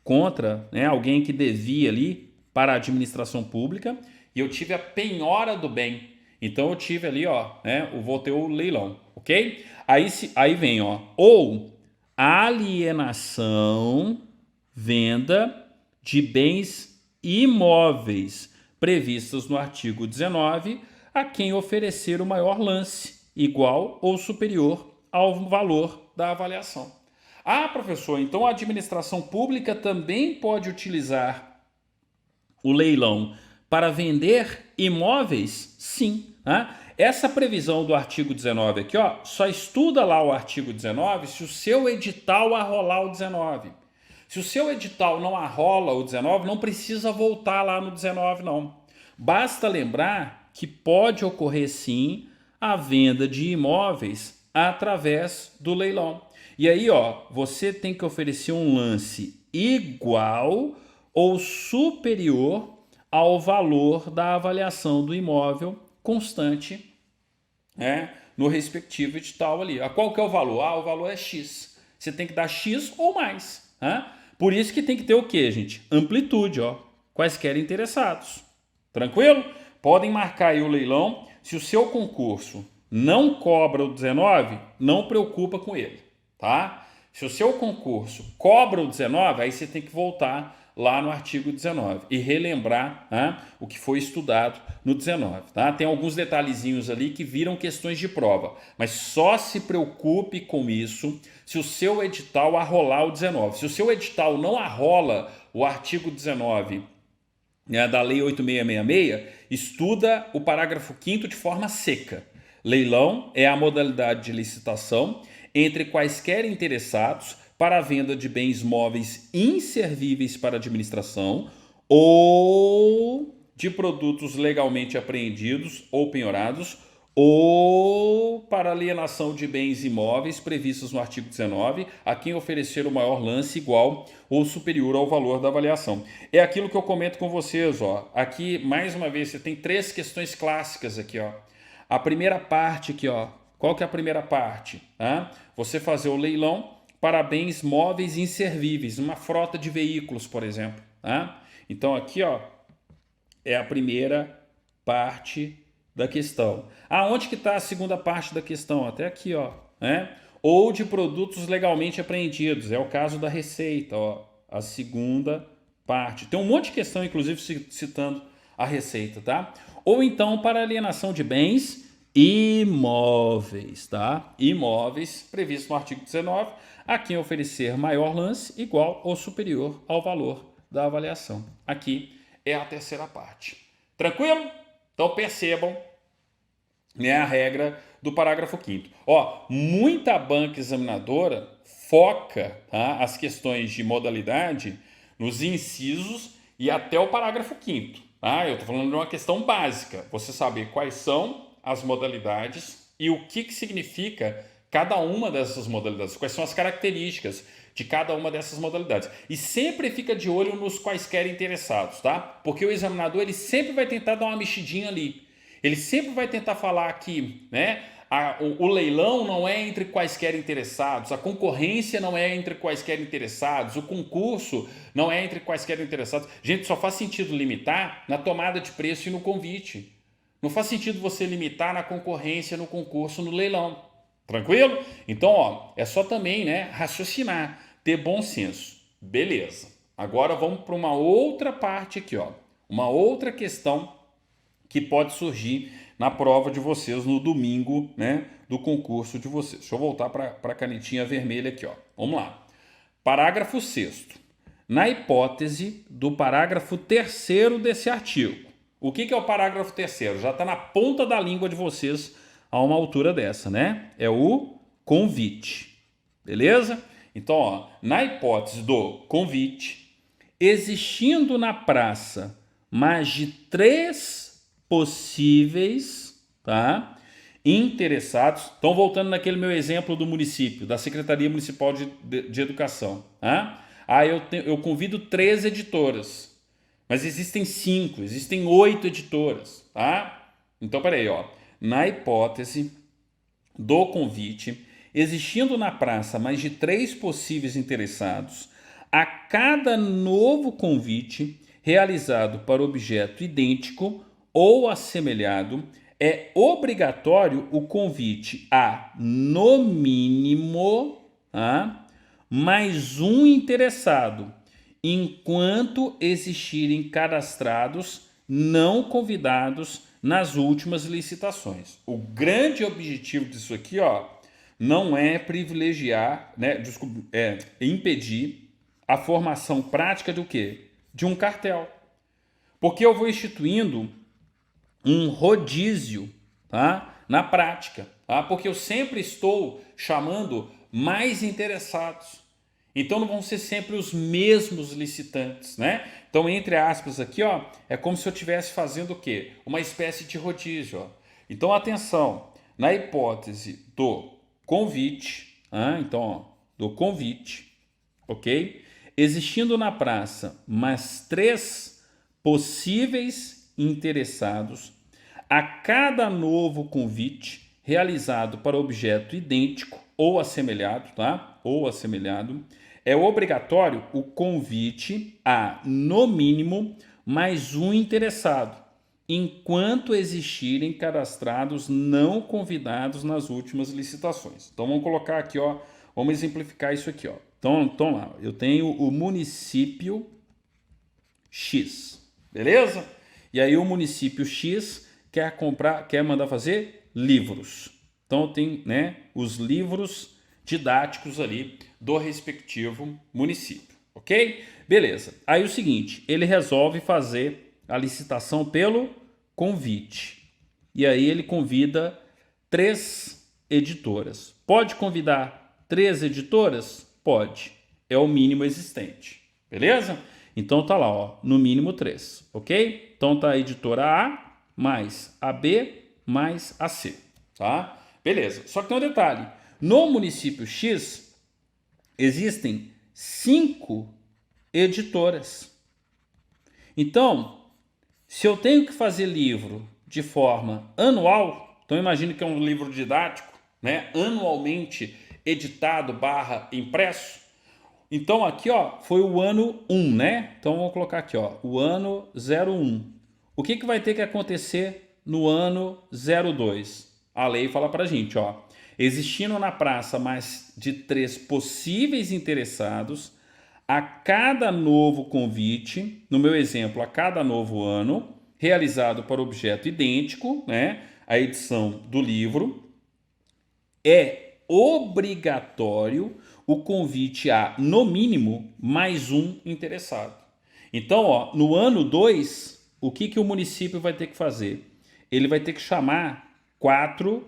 contra, né, alguém que devia ali para a administração pública e eu tive a penhora do bem. Então eu tive ali, ó, né, vou ter o leilão, ok? Aí vem, ó, ou alienação, venda de bens imóveis previstos no artigo 19 a quem oferecer o maior lance, igual ou superior ao valor da avaliação. Professor, então a administração pública também pode utilizar o leilão para vender imóveis? Sim. Essa previsão do artigo 19 aqui, ó, só estuda lá o artigo 19 se o seu edital arrolar o 19. Se o seu edital não arrola o 19, não precisa voltar lá no 19, não. Basta lembrar que pode ocorrer, sim, a venda de imóveis através do leilão. E aí, ó, você tem que oferecer um lance igual ou superior ao valor da avaliação do imóvel constante, né, no respectivo edital ali. Qual que é o valor? O valor é X. Você tem que dar X ou mais. Por isso que tem que ter o quê, gente? Amplitude, ó. Quaisquer interessados. Tranquilo? Podem marcar aí o leilão. Se o seu concurso não cobra o 19, não preocupa com ele, tá? Se o seu concurso cobra o 19, aí você tem que voltar lá no artigo 19 e relembrar o que foi estudado no 19. Tá? Tem alguns detalhezinhos ali que viram questões de prova, mas só se preocupe com isso se o seu edital arrolar o 19. Se o seu edital não arrola o artigo 19, né, da Lei 8666, estuda o parágrafo 5º de forma seca. Leilão é a modalidade de licitação entre quaisquer interessados para a venda de bens móveis inservíveis para administração ou de produtos legalmente apreendidos ou penhorados ou para alienação de bens imóveis previstos no artigo 19 a quem oferecer o maior lance igual ou superior ao valor da avaliação. É aquilo que eu comento com vocês, ó. Aqui, mais uma vez, você tem 3 questões clássicas aqui, ó. A primeira parte aqui, ó. Qual que é a primeira parte? Você fazer o leilão para bens móveis inservíveis, uma frota de veículos, por exemplo. Então aqui, ó, é a primeira parte da questão. Onde que está a segunda parte da questão? Até aqui, ó. Ou de produtos legalmente apreendidos. É o caso da Receita, ó. A segunda parte. Tem um monte de questão, inclusive, citando a Receita, tá? Ou então para alienação de bens imóveis, tá? Imóveis, previsto no artigo 19, a quem oferecer maior lance igual ou superior ao valor da avaliação. Aqui é a terceira parte. Tranquilo? Então percebam, né, a regra do parágrafo 5º. Ó, muita banca examinadora foca, tá, as questões de modalidade nos incisos e até o parágrafo 5º. Tá? Eu estou falando de uma questão básica. Você saber quais são as modalidades e o que significa cada uma dessas modalidades, quais são as características de cada uma dessas modalidades. E sempre fica de olho nos quaisquer interessados, tá? Porque o examinador ele sempre vai tentar dar uma mexidinha ali. Ele sempre vai tentar falar que, né, o leilão não é entre quaisquer interessados, a concorrência não é entre quaisquer interessados, o concurso não é entre quaisquer interessados. Gente, só faz sentido limitar na tomada de preço e no convite. Não faz sentido você limitar na concorrência, no concurso, no leilão. Tranquilo? Então, ó, é só também, né, raciocinar, ter bom senso. Beleza. Agora vamos para uma outra parte aqui, ó. Uma outra questão que pode surgir na prova de vocês no domingo, né, do concurso de vocês. Deixa eu voltar para a canetinha vermelha aqui, ó. Vamos lá. Parágrafo 6º. Na hipótese do parágrafo 3º desse artigo. O que é o parágrafo 3º? Já está na ponta da língua de vocês a uma altura dessa, né? É o convite. Beleza? Então, ó, na hipótese do convite, existindo na praça mais de 3 possíveis, tá, interessados. Então, voltando naquele meu exemplo do município, da Secretaria Municipal de Educação. Tá? Eu convido 3 editoras. Mas existem 5, existem 8 editoras, tá? Então, peraí, ó. Na hipótese do convite, existindo na praça mais de 3 possíveis interessados, a cada novo convite realizado para objeto idêntico ou assemelhado, é obrigatório o convite a, no mínimo, mais um interessado, enquanto existirem cadastrados não convidados nas últimas licitações. O grande objetivo disso aqui, ó, não é privilegiar, né, impedir a formação prática do quê? De um cartel. Porque eu vou instituindo um rodízio, tá, na prática, tá? Porque eu sempre estou chamando mais interessados. Então não vão ser sempre os mesmos licitantes, né? Então, entre aspas aqui, ó, é como se eu estivesse fazendo o quê? Uma espécie de rodízio, ó. Então, atenção, na hipótese do convite, então, ó, do convite, ok? Existindo na praça mais 3 possíveis interessados, a cada novo convite realizado para objeto idêntico ou assemelhado, tá? Ou assemelhado, é obrigatório o convite a, no mínimo, mais um interessado, enquanto existirem cadastrados não convidados nas últimas licitações. Então vamos colocar aqui, ó, vamos exemplificar isso aqui, ó. Então lá, eu tenho o município X. Beleza? E aí o município X quer mandar fazer livros. Então tem, né, os livros didáticos ali do respectivo município, ok? Beleza. Aí o seguinte, ele resolve fazer a licitação pelo convite. E aí ele convida 3 editoras. Pode convidar 3 editoras? Pode. É o mínimo existente. Beleza? Então tá lá, ó, no mínimo 3, ok? Então tá a editora A mais a B mais a C, tá? Beleza. Só que tem um detalhe. No município X existem 5 editoras. Então, se eu tenho que fazer livro de forma anual, então imagine que é um livro didático, né, anualmente editado / impresso. Então aqui, ó, foi o ano 1, né? Então vamos colocar aqui, ó, o ano 01. O que vai ter que acontecer no ano 02? A lei fala pra gente, ó, existindo na praça mais de 3 possíveis interessados, a cada novo convite, no meu exemplo, a cada novo ano, realizado para objeto idêntico, né, a edição do livro, é obrigatório o convite a, no mínimo, mais um interessado. Então, ó, no ano 2, o que o município vai ter que fazer? Ele vai ter que chamar 4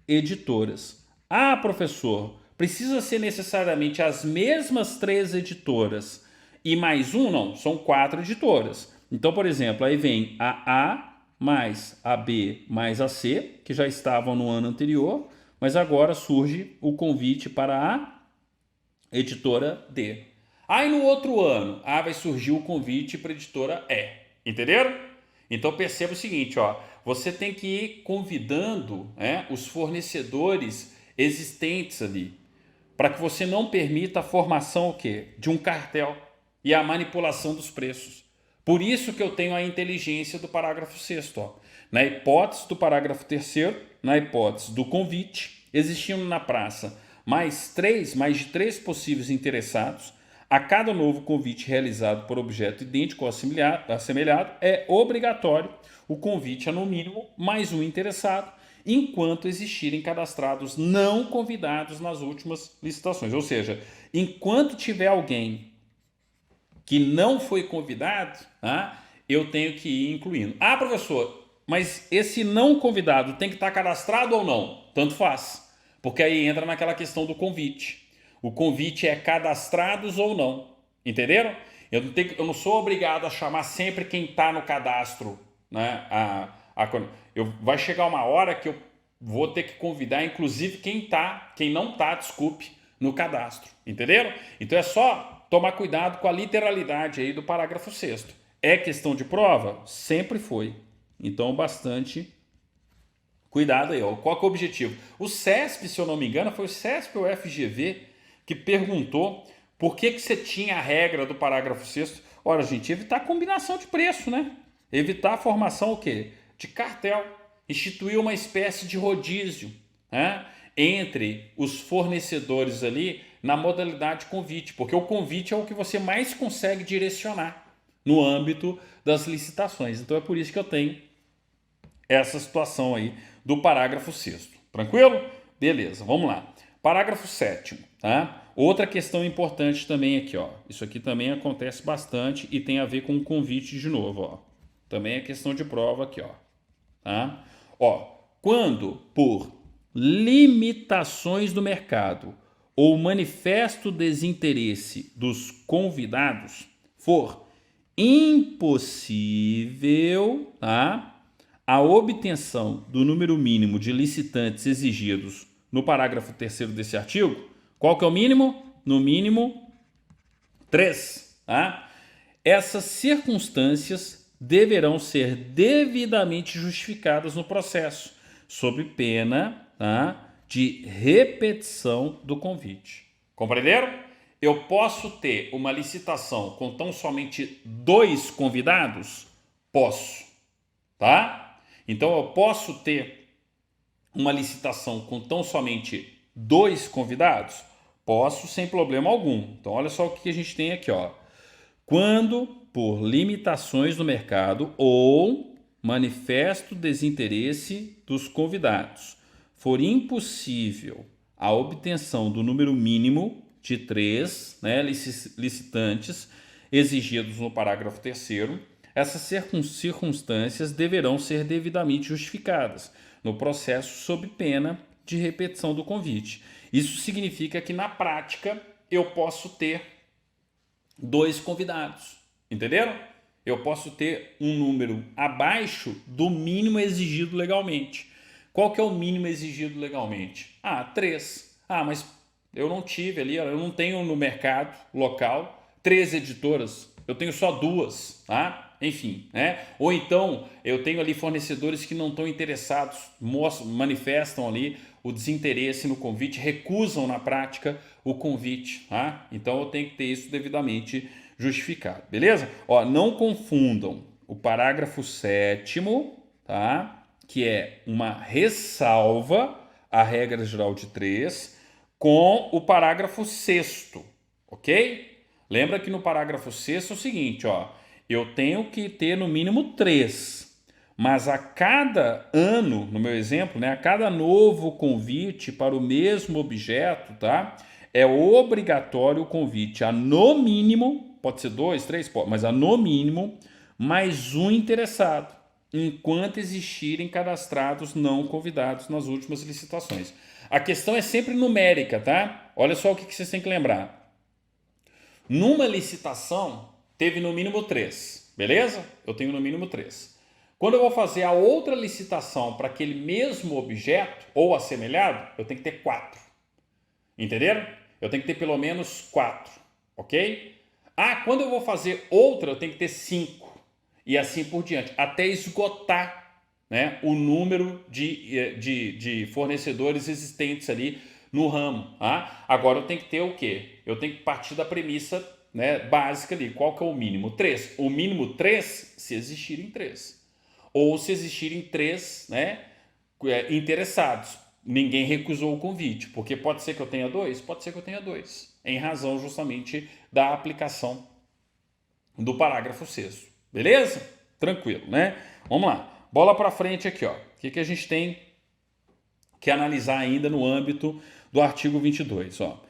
editoras. Ah, professor, precisa ser necessariamente as mesmas 3 editoras e mais um? Não, são 4 editoras. Então, por exemplo, aí vem a A mais a B mais a C, que já estavam no ano anterior, mas agora surge o convite para a editora D. Aí no outro ano, vai surgir o convite para a editora E. Entenderam? Então perceba o seguinte, ó, você tem que ir convidando, né, os fornecedores existentes ali, para que você não permita a formação o quê? De um cartel e a manipulação dos preços. Por isso que eu tenho a inteligência do parágrafo 6º. Ó. Na hipótese do parágrafo 3º, na hipótese do convite, existindo na praça mais de 3 possíveis interessados, a cada novo convite realizado por objeto idêntico ou assemelhado, é obrigatório o convite a, no mínimo, mais um interessado, enquanto existirem cadastrados não convidados nas últimas licitações. Ou seja, enquanto tiver alguém que não foi convidado, eu tenho que ir incluindo. Ah, professor, mas esse não convidado tem que estar cadastrado ou não? Tanto faz, porque aí entra naquela questão do convite. O convite é cadastrados ou não, entenderam? Eu não sou obrigado a chamar sempre quem está no cadastro, né? Vai chegar uma hora que eu vou ter que convidar, inclusive, quem não está, desculpe, no cadastro, entenderam? Então é só tomar cuidado com a literalidade aí do parágrafo 6º. É questão de prova? Sempre foi. Então, bastante cuidado aí. Ó. Qual que é o objetivo? O CESP, se eu não me engano, foi o CESP ou o FGV que perguntou por que você tinha a regra do parágrafo 6º. Ora, gente, evitar combinação de preço, né? Evitar a formação o quê? De cartel. Instituir uma espécie de rodízio, né? Entre os fornecedores ali na modalidade convite, porque o convite é o que você mais consegue direcionar no âmbito das licitações. Então é por isso que eu tenho essa situação aí do parágrafo 6º. Tranquilo? Beleza, vamos lá. Parágrafo 7º, tá? Outra questão importante também aqui, ó. Isso aqui também acontece bastante e tem a ver com o convite de novo, ó. Também é questão de prova aqui, ó. Tá? Ó, quando por limitações do mercado ou manifesto desinteresse dos convidados for impossível, tá, a obtenção do número mínimo de licitantes exigidos no parágrafo 3º desse artigo, qual que é o mínimo? No mínimo 3. Tá? Essas circunstâncias deverão ser devidamente justificadas no processo, sob pena, tá, de repetição do convite. Compreenderam? Eu posso ter uma licitação com tão somente 2 convidados? Posso. Tá? Então eu posso ter uma licitação com tão somente 2 convidados? Posso, sem problema algum. Então olha só o que a gente tem aqui, ó. Quando por limitações no mercado ou manifesto desinteresse dos convidados, for impossível a obtenção do número mínimo de 3, né, licitantes exigidos no parágrafo 3º, essas circunstâncias deverão ser devidamente justificadas no processo sob pena de repetição do convite. Isso significa que, na prática, eu posso ter 2 convidados, entenderam? Eu posso ter um número abaixo do mínimo exigido legalmente. Qual que é o mínimo exigido legalmente? 3. Mas eu não tive ali, eu não tenho no mercado local 3 editoras, eu tenho só 2, tá? Enfim, né? Ou então eu tenho ali fornecedores que não estão interessados, manifestam ali o desinteresse no convite, recusam na prática o convite, tá? Então eu tenho que ter isso devidamente justificado, beleza? Não confundam o parágrafo 7º, tá? Que é uma ressalva à regra geral de 3, com o parágrafo 6º, ok? Lembra que no parágrafo 6º é o seguinte, eu tenho que ter no mínimo 3, mas a cada ano, no meu exemplo, né, a cada novo convite para o mesmo objeto, tá, é obrigatório o convite a no mínimo, pode ser 2, 3, mas a no mínimo mais um interessado, enquanto existirem cadastrados não convidados nas últimas licitações. A questão é sempre numérica, tá? Olha só o que vocês têm que lembrar. Numa licitação, teve no mínimo 3, beleza? Eu tenho no mínimo 3. Quando eu vou fazer a outra licitação para aquele mesmo objeto, ou assemelhado, eu tenho que ter 4. Entenderam? Eu tenho que ter pelo menos 4, ok? Quando eu vou fazer outra, eu tenho que ter 5. E assim por diante, até esgotar, né, o número de fornecedores existentes ali no ramo. Tá? Agora eu tenho que ter o quê? Eu tenho que partir da premissa, né, básica ali. Qual que é o mínimo? 3. O mínimo 3 se existirem 3. Ou se existirem 3, né, interessados. Ninguém recusou o convite, porque pode ser que eu tenha 2? Pode ser que eu tenha 2, em razão justamente da aplicação do parágrafo 6º. Beleza? Tranquilo, né? Vamos lá. Bola para frente aqui, ó. O que a gente tem que analisar ainda no âmbito do artigo 22, ó.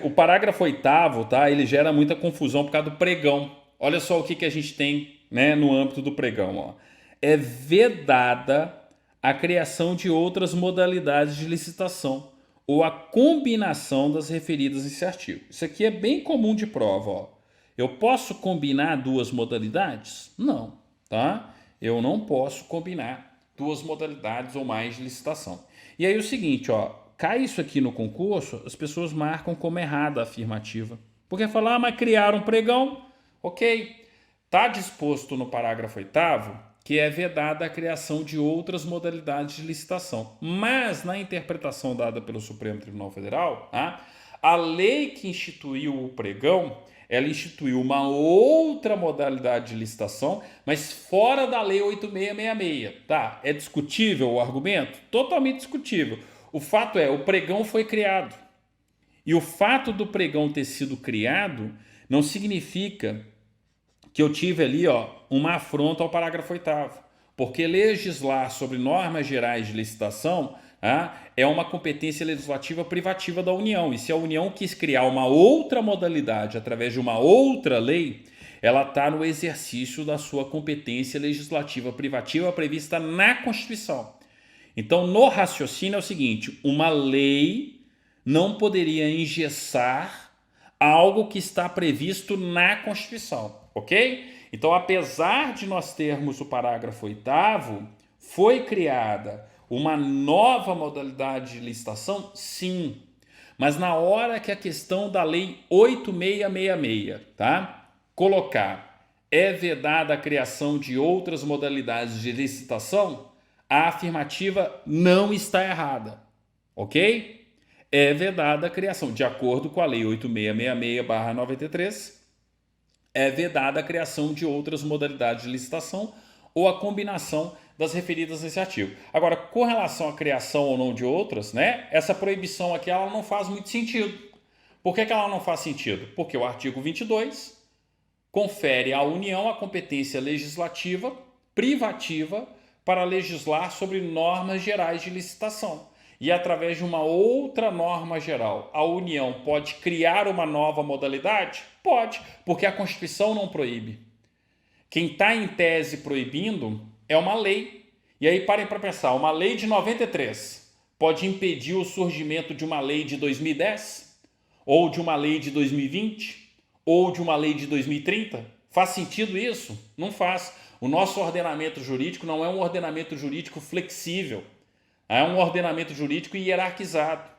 O parágrafo 8º, tá? Ele gera muita confusão por causa do pregão. Olha só o que a gente tem, né, no âmbito do pregão, ó. É vedada a criação de outras modalidades de licitação ou a combinação das referidas nesse artigo. Isso aqui é bem comum de prova, ó. Eu posso combinar 2 modalidades? Não, tá? Eu não posso combinar 2 modalidades ou mais de licitação. E aí o seguinte, ó, cai isso aqui no concurso, as pessoas marcam como errada a afirmativa. Porque falar, mas criaram um pregão? Ok. Está disposto no parágrafo 8º que é vedada a criação de outras modalidades de licitação. Mas, na interpretação dada pelo Supremo Tribunal Federal, a lei que instituiu o pregão, ela instituiu uma outra modalidade de licitação, mas fora da lei 8666, tá? É discutível o argumento? Totalmente discutível. O fato é, o pregão foi criado. E o fato do pregão ter sido criado não significa que eu tive ali, ó, uma afronta ao parágrafo 8º. Porque legislar sobre normas gerais de licitação é uma competência legislativa privativa da União. E se a União quis criar uma outra modalidade através de uma outra lei, ela está no exercício da sua competência legislativa privativa prevista na Constituição. Então, no raciocínio é o seguinte, uma lei não poderia engessar algo que está previsto na Constituição, ok? Então, apesar de nós termos o parágrafo 8º, foi criada uma nova modalidade de licitação? Sim. Mas na hora que a questão da lei 8666, tá? Colocar é vedada a criação de outras modalidades de licitação, a afirmativa não está errada, ok? É vedada a criação, de acordo com a lei 8666/93, é vedada a criação de outras modalidades de licitação ou a combinação das referidas nesse artigo. Agora, com relação à criação ou não de outras, né, essa proibição aqui ela não faz muito sentido. Por que ela não faz sentido? Porque o artigo 22 confere à União a competência legislativa privativa para legislar sobre normas gerais de licitação. E através de uma outra norma geral, a União pode criar uma nova modalidade? Pode, porque a Constituição não proíbe. Quem está em tese proibindo é uma lei. E aí parem para pensar, uma lei de 93 pode impedir o surgimento de uma lei de 2010? Ou de uma lei de 2020? Ou de uma lei de 2030? Faz sentido isso? Não faz. O nosso ordenamento jurídico não é um ordenamento jurídico flexível. É um ordenamento jurídico hierarquizado.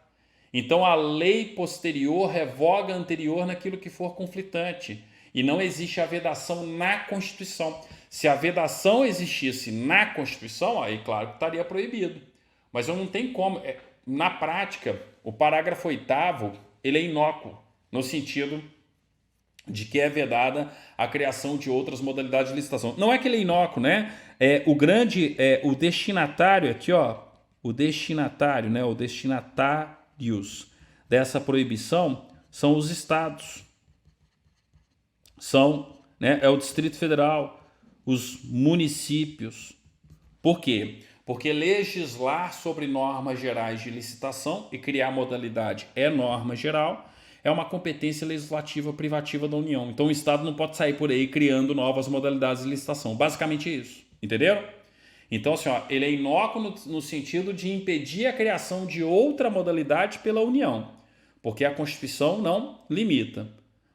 Então a lei posterior revoga a anterior naquilo que for conflitante. E não existe a vedação na Constituição. Se a vedação existisse na Constituição, aí claro que estaria proibido. Mas eu não tenho como. Na prática, o parágrafo 8º, ele é inócuo, no sentido de que é vedada a criação de outras modalidades de licitação. Não é que ele é inócuo, né? O destinatário aqui, ó, o destinatário, né, o destinatários dessa proibição são os estados. É o Distrito Federal, os municípios. Por quê? Porque legislar sobre normas gerais de licitação e criar modalidade é norma geral, é uma competência legislativa privativa da União. Então o Estado não pode sair por aí criando novas modalidades de licitação. Basicamente isso, entenderam? Então, assim, ele é inócuo no sentido de impedir a criação de outra modalidade pela União, porque a Constituição não limita,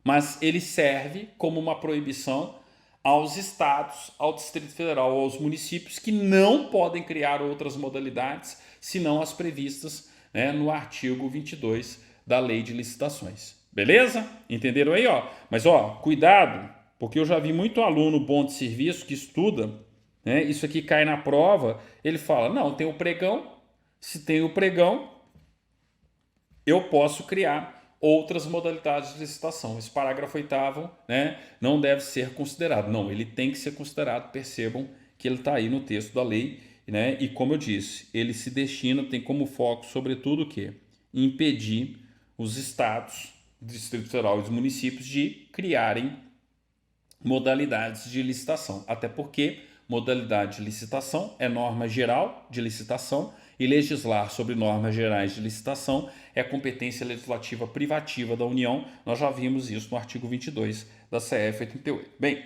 mas ele serve como uma proibição aos estados, ao Distrito Federal, aos municípios que não podem criar outras modalidades senão as previstas, né, no artigo 22 da Lei de Licitações. Beleza? Entenderam aí? Ó? Mas cuidado, porque eu já vi muito aluno bom de serviço que estuda, né, isso aqui cai na prova, ele fala, não, tem o pregão, se tem o pregão, eu posso criar outras modalidades de licitação. Esse parágrafo 8º, né, não deve ser considerado. Não, ele tem que ser considerado. Percebam que ele está aí no texto da lei, né, e como eu disse, ele se destina, tem como foco, sobretudo, o quê? Impedir os estados, Distrito Federal e os municípios de criarem modalidades de licitação. Até porque modalidade de licitação é norma geral de licitação e legislar sobre normas gerais de licitação é competência legislativa privativa da União. Nós já vimos isso no artigo 22 da CF 88. Bem,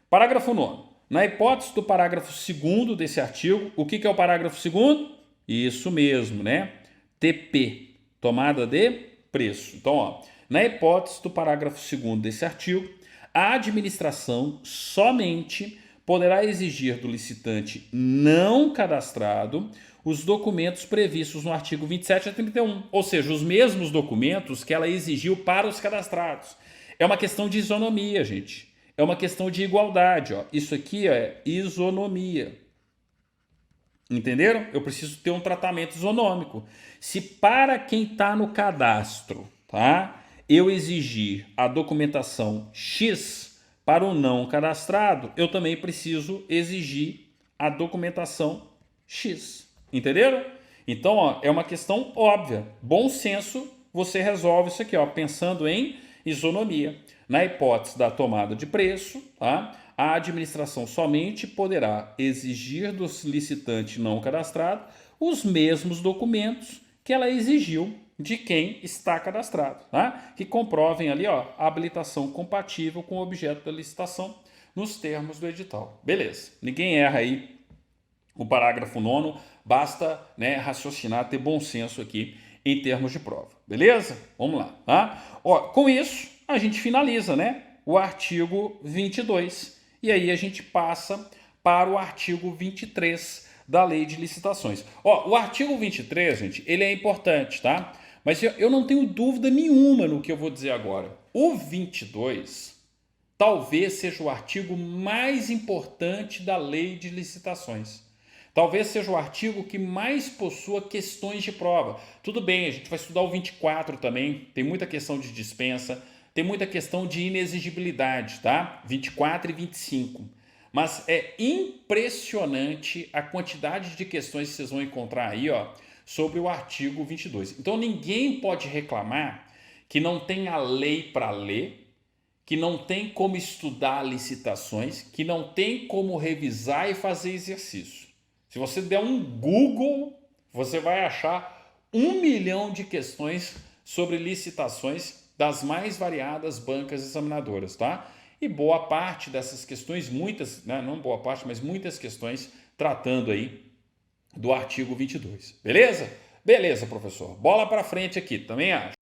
parágrafo 9º. Na hipótese do parágrafo 2º desse artigo, o que é o parágrafo 2º? Isso mesmo, né? TP, tomada de preço. Então, na hipótese do parágrafo 2º desse artigo, a administração somente poderá exigir do licitante não cadastrado os documentos previstos no artigo 27 a 31, ou seja, os mesmos documentos que ela exigiu para os cadastrados. É uma questão de isonomia, gente. É uma questão de igualdade. Isso aqui é isonomia. Entenderam? Eu preciso ter um tratamento isonômico. Se para quem está no cadastro, tá, eu exigir a documentação X para o não cadastrado, eu também preciso exigir a documentação X. Entenderam? Então, é uma questão óbvia. Bom senso, você resolve isso aqui, pensando em isonomia. Na hipótese da tomada de preço, tá, a administração somente poderá exigir do licitante não cadastrado os mesmos documentos que ela exigiu de quem está cadastrado, tá? Que comprovem ali, a habilitação compatível com o objeto da licitação nos termos do edital. Beleza, ninguém erra aí o parágrafo 9º, basta, né, raciocinar, ter bom senso aqui em termos de prova. Beleza? Vamos lá, tá? Com isso, a gente finaliza, né, o artigo 22 e aí a gente passa para o artigo 23 da Lei de Licitações. O artigo 23, gente, ele é importante, tá? Mas eu não tenho dúvida nenhuma no que eu vou dizer agora. O 22 talvez seja o artigo mais importante da Lei de Licitações. Talvez seja o artigo que mais possua questões de prova. Tudo bem, a gente vai estudar o 24 também, tem muita questão de dispensa, tem muita questão de inexigibilidade, tá? 24 e 25. Mas é impressionante a quantidade de questões que vocês vão encontrar aí, sobre o artigo 22. Então ninguém pode reclamar que não tenha lei para ler, que não tem como estudar licitações, que não tem como revisar e fazer exercício. Se você der um Google, você vai achar 1 milhão de questões sobre licitações das mais variadas bancas examinadoras, tá? E boa parte dessas questões, muitas, né, não boa parte, mas muitas questões tratando aí do artigo 22. Beleza? Beleza, professor. Bola para frente aqui, também acho.